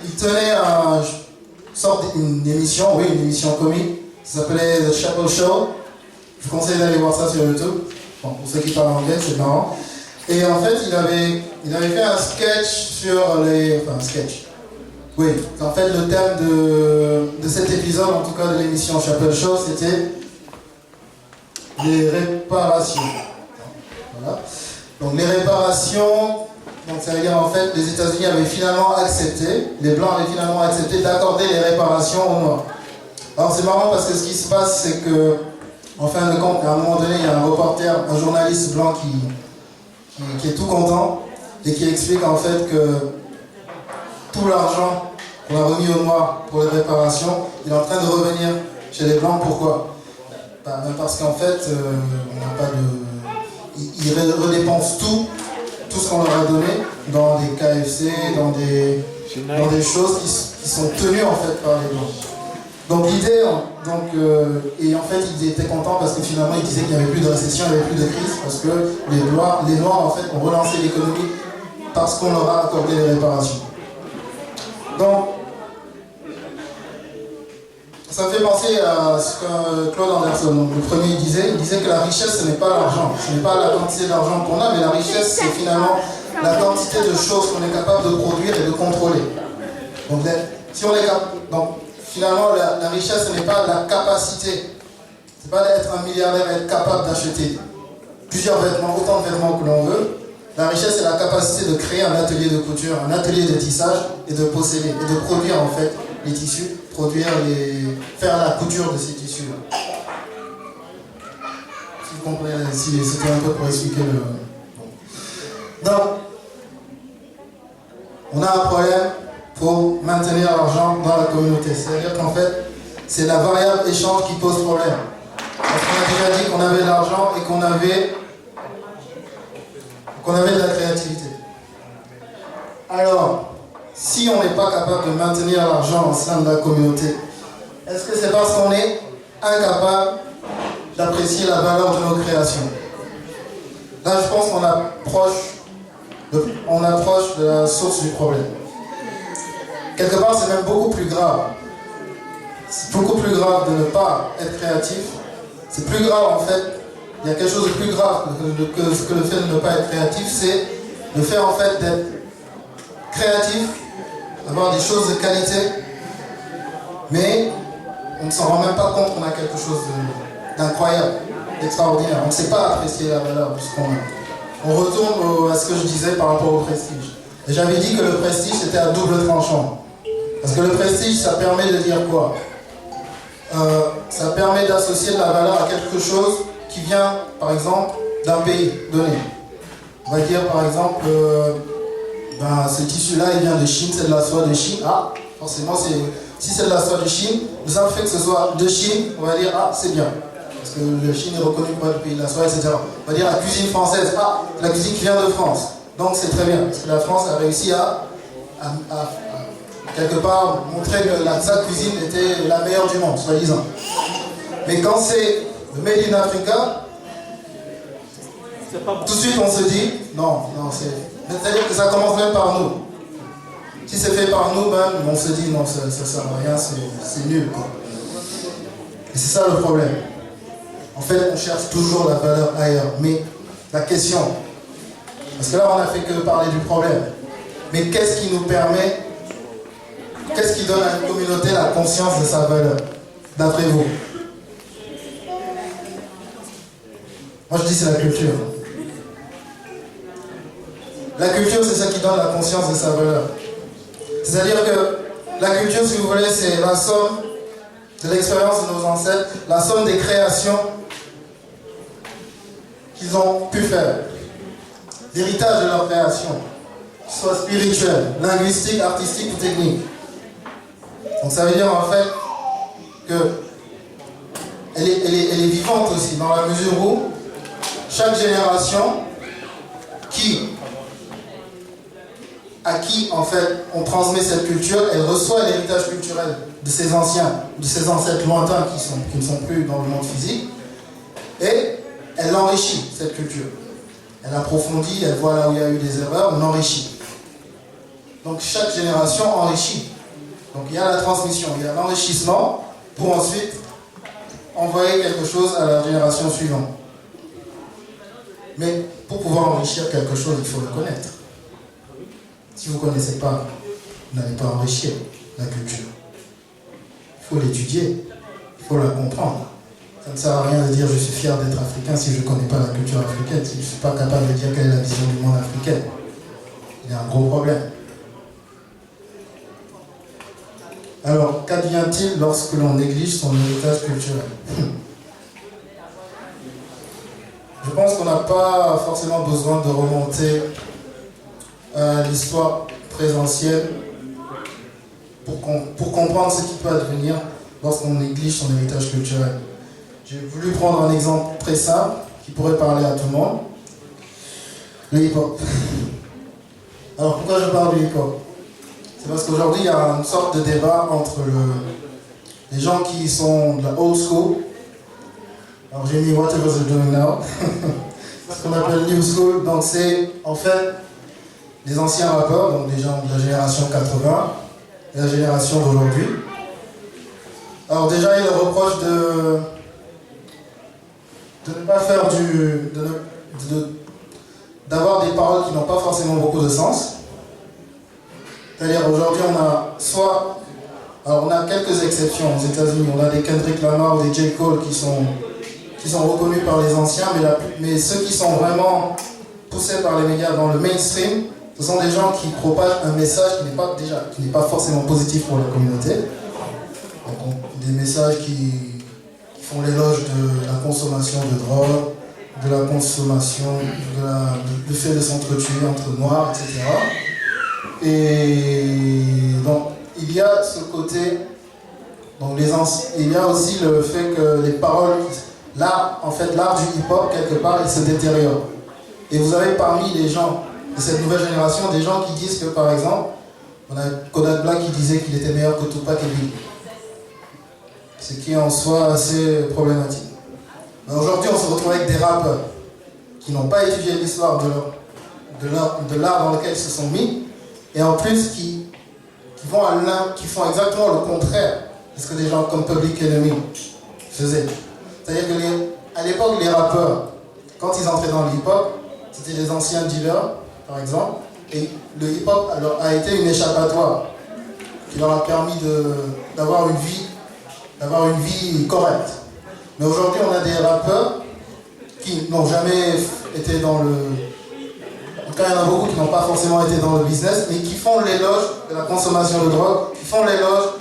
il tenait une émission comique, qui s'appelait The Chappelle Show. Je vous conseille d'aller voir ça sur YouTube. Bon, pour ceux qui parlent anglais, c'est marrant. Et en fait, il avait fait un sketch sur un sketch. Oui, en fait, le thème de cet épisode, en tout cas de l'émission Chappelle Show, c'était les réparations. Voilà. Donc les réparations, donc ça veut dire en fait, les États-Unis avaient finalement accepté, les Blancs avaient finalement accepté d'accorder les réparations aux Noirs. Alors c'est marrant parce que ce qui se passe, c'est que, en fin de compte, à un moment donné, il y a un reporter, un journaliste blanc qui est tout content et qui explique en fait que tout l'argent qu'on a remis aux Noirs pour les réparations, il est en train de revenir chez les Blancs. Pourquoi? Parce qu'en fait, on n'a pas de... Ils redépensent tout ce qu'on leur a donné dans des KFC, dans des choses qui sont tenues en fait par les Blancs. Donc l'idée, et en fait il était content parce que finalement il disait qu'il n'y avait plus de récession, il n'y avait plus de crise, parce que les Noirs en fait ont relancé l'économie parce qu'on leur a accordé les réparations. Donc, ça me fait penser à ce que Claude Anderson, donc le premier, il disait que la richesse, ce n'est pas l'argent, ce n'est pas la quantité d'argent qu'on a, mais la richesse, c'est finalement la quantité de choses qu'on est capable de produire et de contrôler. Donc, finalement, la richesse, ce n'est pas la capacité, c'est pas d'être un milliardaire et être capable d'acheter plusieurs vêtements, autant de vêtements que l'on veut. La richesse, c'est la capacité de créer un atelier de couture, un atelier de tissage et de posséder, et de produire en fait les tissus, faire la couture de ces tissus. Si vous comprenez, c'était un peu pour expliquer le... Donc, on a un problème pour maintenir l'argent dans la communauté. C'est-à-dire qu'en fait, c'est la variable échange qui pose problème. Parce qu'on a déjà dit qu'on avait de l'argent et qu'on avait de la créativité. Alors, si on n'est pas capable de maintenir l'argent au sein de la communauté, est-ce que c'est parce qu'on est incapable d'apprécier la valeur de nos créations? Là, je pense qu'on approche de la source du problème. Quelque part, c'est même beaucoup plus grave. C'est beaucoup plus grave de ne pas être créatif. C'est plus grave, en fait. Il y a quelque chose de plus grave que le fait de ne pas être créatif, c'est le fait en fait d'être créatif, d'avoir des choses de qualité, mais on ne s'en rend même pas compte qu'on a quelque chose d'incroyable, d'extraordinaire. On ne sait pas apprécier la valeur de ce qu'on a. On retourne à ce que je disais par rapport au prestige. Et j'avais dit que le prestige c'était à double tranchant. Parce que le prestige, ça permet de dire quoi? Ça permet d'associer de la valeur à quelque chose qui vient, par exemple, d'un pays donné. On va dire, par exemple, Ben, ce tissu-là, il vient de Chine, c'est de la soie de Chine. Ah, forcément, si c'est de la soie de Chine, le simple fait que ce soit de Chine, on va dire, ah, c'est bien. Parce que la Chine est reconnue pour être le pays de la soie, etc. On va dire la cuisine française, ah, la cuisine qui vient de France. Donc c'est très bien, parce que la France a réussi à quelque part montrer que sa cuisine était la meilleure du monde, soi-disant. Mais quand c'est le Made in Africa, tout de suite on se dit, non, c'est-à-dire que ça commence même par nous. Si c'est fait par nous, ben, on se dit, non, ça ne sert à rien, c'est nul, quoi. Et c'est ça le problème. En fait, on cherche toujours la valeur ailleurs. Mais la question, parce que là, on n'a fait que parler du problème. Mais qu'est-ce qui nous permet, qu'est-ce qui donne à une communauté la conscience de sa valeur, d'après vous? Moi, je dis c'est la culture. La culture, c'est ça qui donne la conscience de sa valeur. C'est-à-dire que la culture, si vous voulez, c'est la somme de l'expérience de nos ancêtres, la somme des créations qu'ils ont pu faire. L'héritage de leur création, soit spirituel, linguistique, artistique ou technique. Donc ça veut dire en fait qu'elle est vivante aussi, dans la mesure où chaque génération à qui en fait on transmet cette culture, elle reçoit l'héritage culturel de ses anciens, de ses ancêtres lointains qui ne sont plus dans le monde physique, et elle enrichit cette culture. Elle approfondit, elle voit là où il y a eu des erreurs, on enrichit. Donc chaque génération enrichit. Donc il y a la transmission, il y a l'enrichissement pour ensuite envoyer quelque chose à la génération suivante. Mais pour pouvoir enrichir quelque chose, il faut le connaître. Si vous ne connaissez pas, vous n'allez pas enrichir la culture. Il faut l'étudier, il faut la comprendre. Ça ne sert à rien de dire je suis fier d'être africain si je ne connais pas la culture africaine, si je ne suis pas capable de dire quelle est la vision du monde africain. Il y a un gros problème. Alors, qu'advient-il lorsque l'on néglige son héritage culturel? Je pense qu'on n'a pas forcément besoin de remonter à l'histoire présentielle pour comprendre ce qui peut advenir lorsqu'on néglige son héritage culturel. J'ai voulu prendre un exemple très simple qui pourrait parler à tout le monde. Le hip-hop. Alors pourquoi je parle du hip-hop? C'est parce qu'aujourd'hui il y a une sorte de débat entre les gens qui sont de la old school. Alors j'ai mis whatever they're doing now. Ce qu'on appelle new school. Donc c'est en fait les anciens rappeurs, donc des gens de la génération 80 et la génération d'aujourd'hui. Alors déjà ils leur reprochent de ne pas faire d'avoir des paroles qui n'ont pas forcément beaucoup de sens. C'est-à-dire aujourd'hui on a quelques exceptions aux États-Unis, on a des Kendrick Lamar ou des J. Cole qui sont reconnus par les anciens, mais ceux qui sont vraiment poussés par les médias dans le mainstream, ce sont des gens qui propagent un message qui n'est pas forcément positif pour la communauté. Donc, des messages qui font l'éloge de la consommation de drogue, de la consommation, du fait de s'entretuer entre noirs, etc. Et donc, il y a ce côté, donc il y a aussi le fait que les paroles, l'art du hip-hop, quelque part, il se détériore. Et vous avez parmi les gens de cette nouvelle génération, des gens qui disent que, par exemple, on a Kodak Black qui disait qu'il était meilleur que Tupac et Biggie. Ce qui est en soi assez problématique. Mais aujourd'hui, on se retrouve avec des rappeurs qui n'ont pas étudié l'histoire de l'art dans lequel ils se sont mis, et en plus qui font exactement le contraire de ce que des gens comme Public Enemy faisaient. C'est-à-dire qu'à l'époque, les rappeurs, quand ils entraient dans le hip-hop, c'était des anciens dealers, par exemple, et le hip-hop a été une échappatoire qui leur a permis d'avoir une vie correcte. Mais aujourd'hui, on a des rappeurs qui n'ont jamais été dans le... En tout cas, il y en a beaucoup qui n'ont pas forcément été dans le business, mais qui font l'éloge de la consommation de drogue, qui font l'éloge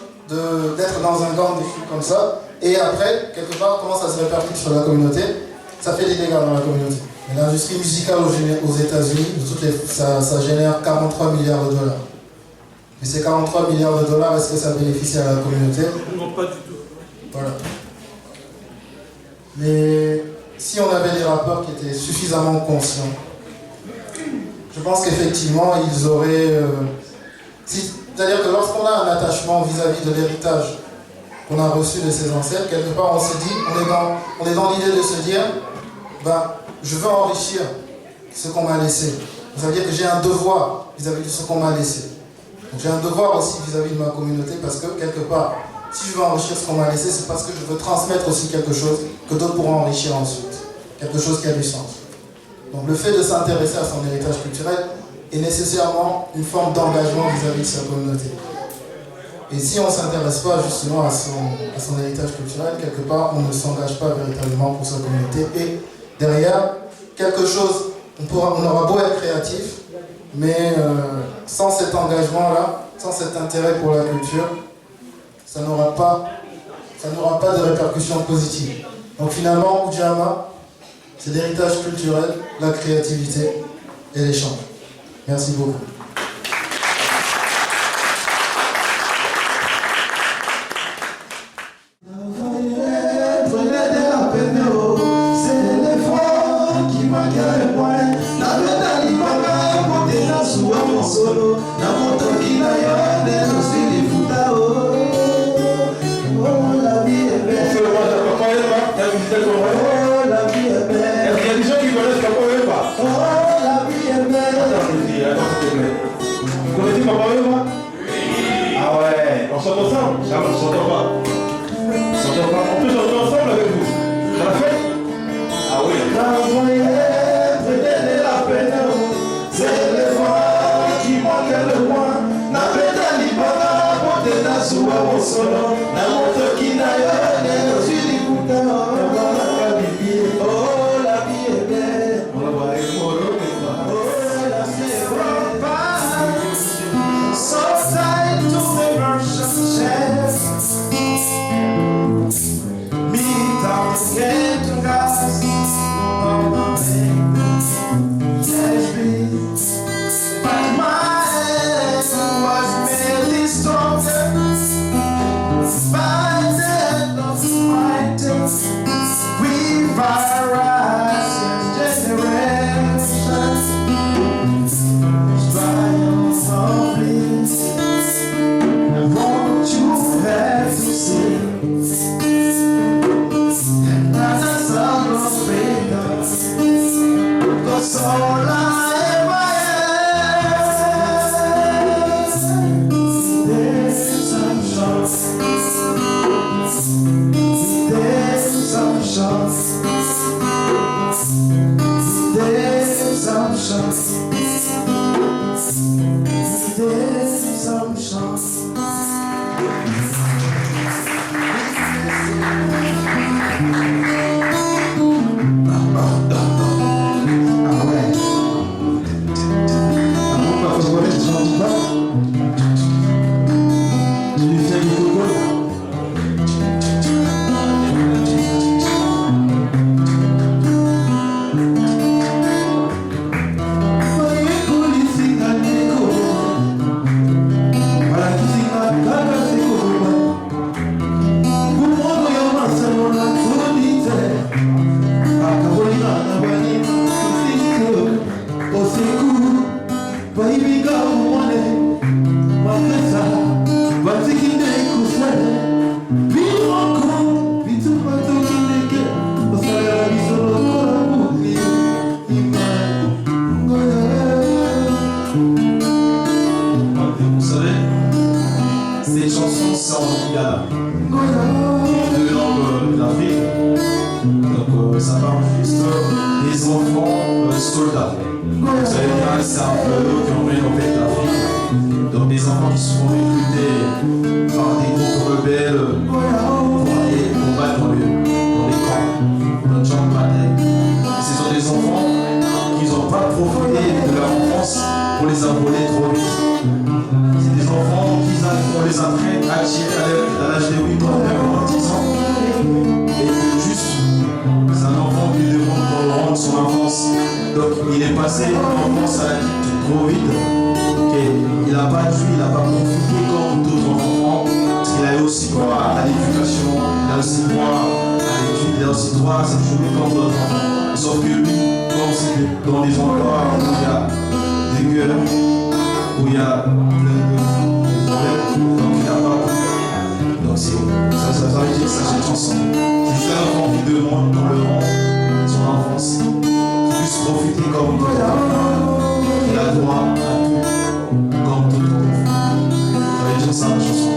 d'être dans un gang, des trucs comme ça, et après, quelque part, comment ça se répercute sur la communauté? Ça fait des dégâts dans la communauté. Mais l'industrie musicale aux États-Unis, ça génère 43 milliards de dollars. Et ces 43 milliards de dollars, est-ce que ça bénéficie à la communauté? Non, pas du tout. Voilà. Mais si on avait des rappeurs qui étaient suffisamment conscients, je pense qu'effectivement, ils auraient... c'est-à-dire que lorsqu'on a un attachement vis-à-vis de l'héritage qu'on a reçu de ses ancêtres, quelque part on se dit, on est dans l'idée de se dire, ben, je veux enrichir ce qu'on m'a laissé. Ça veut dire que j'ai un devoir vis-à-vis de ce qu'on m'a laissé. J'ai un devoir aussi vis-à-vis de ma communauté parce que quelque part, si je veux enrichir ce qu'on m'a laissé, c'est parce que je veux transmettre aussi quelque chose que d'autres pourront enrichir ensuite. Quelque chose qui a du sens. Donc le fait de s'intéresser à son héritage culturel est nécessairement une forme d'engagement vis-à-vis de sa communauté. Et si on ne s'intéresse pas justement à son héritage culturel, quelque part, on ne s'engage pas véritablement pour sa communauté. Et derrière, quelque chose, on aura beau être créatif, mais sans cet engagement-là, sans cet intérêt pour la culture, ça n'aura pas de répercussions positives. Donc finalement, Ujamaa, c'est l'héritage culturel, la créativité et l'échange. Merci beaucoup. Ah ouais, on chante ensemble? Ah, on s'entend pas. On s'entend pas. On peut chanter ensemble avec vous. Ça la fait? Ah oui. Prenez la peine, c'est l'effort qui manque le moins. N'avez pas l'ibana, portez la soie au solo. La montre qui n'aille, n'est sur les boutons. Oh, la vie est belle. On va voir les mots, oh, la vie est belle. So tied to the version chest. Meet out again to guys. But my head was merely stronger by the end of my days. We rise generations. Triumphantly. Won't you have to see another song of freedom? 'Cause all I ever had, there's some chance, there's some chance, there's some chance, there's some chance. Ces chansons sortent de langue d'Afrique. Donc ça parle juste des enfants soldats. Vous savez bien, c'est un peu qui ont mené en fait l'Afrique. Donc des enfants qui sont recrutés par des groupes rebelles pour aller combattre dans les camps, dans le champ de bataille. Et ce sont des enfants qui n'ont pas profité de leur enfance pour les envoler trop vite. C'est des enfants qu'on les entraîne à tirer à l'âge de 8 ans, 9 ans, 10 ans. Et que juste, c'est un enfant qui demande qu'on rende son enfance passé une enfance à la trop vite. Il n'a pas joué, il n'a pas profité comme d'autres enfants. Parce qu'il a aussi droit à l'éducation, il a aussi droit à l'étude, il a aussi droit à cette journée comme d'autres enfants. Sauf que lui, comme c'est dans les endroits où il y a des guerres, où il y a plein de problèmes, donc il n'a pas. Donc ça veut dire ça, cette chanson. C'est ça l'enfant qui demande dans le monde de son enfance, qu'il puisse profiter comme d'autres enfants. Il a droit à tout, comme d'autres enfants. Ça veut dire ça, la chanson.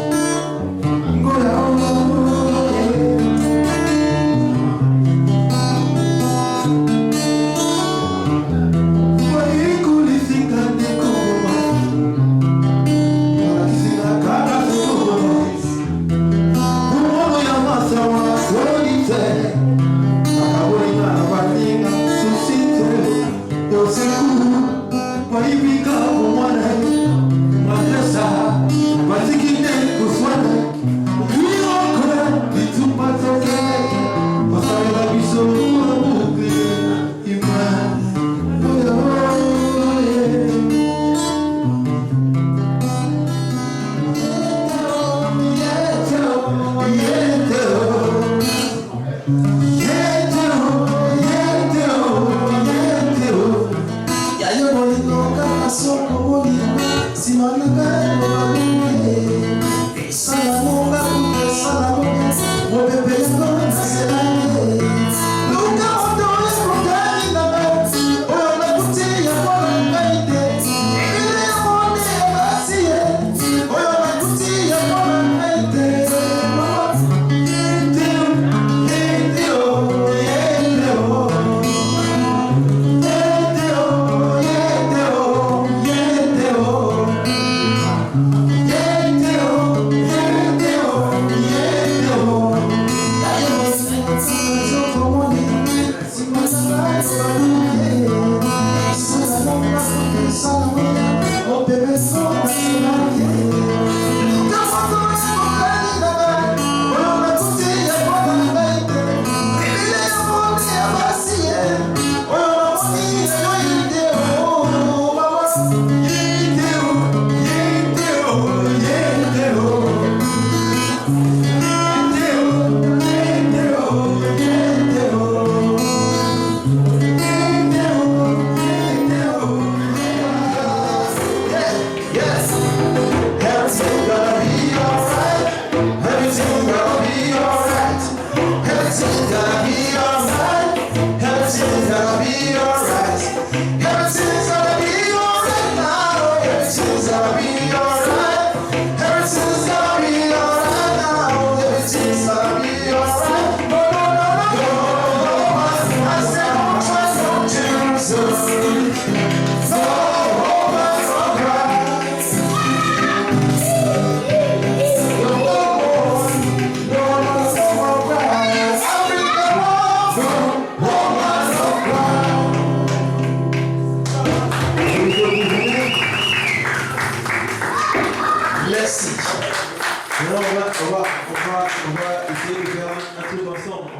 On va essayer de faire un truc ensemble.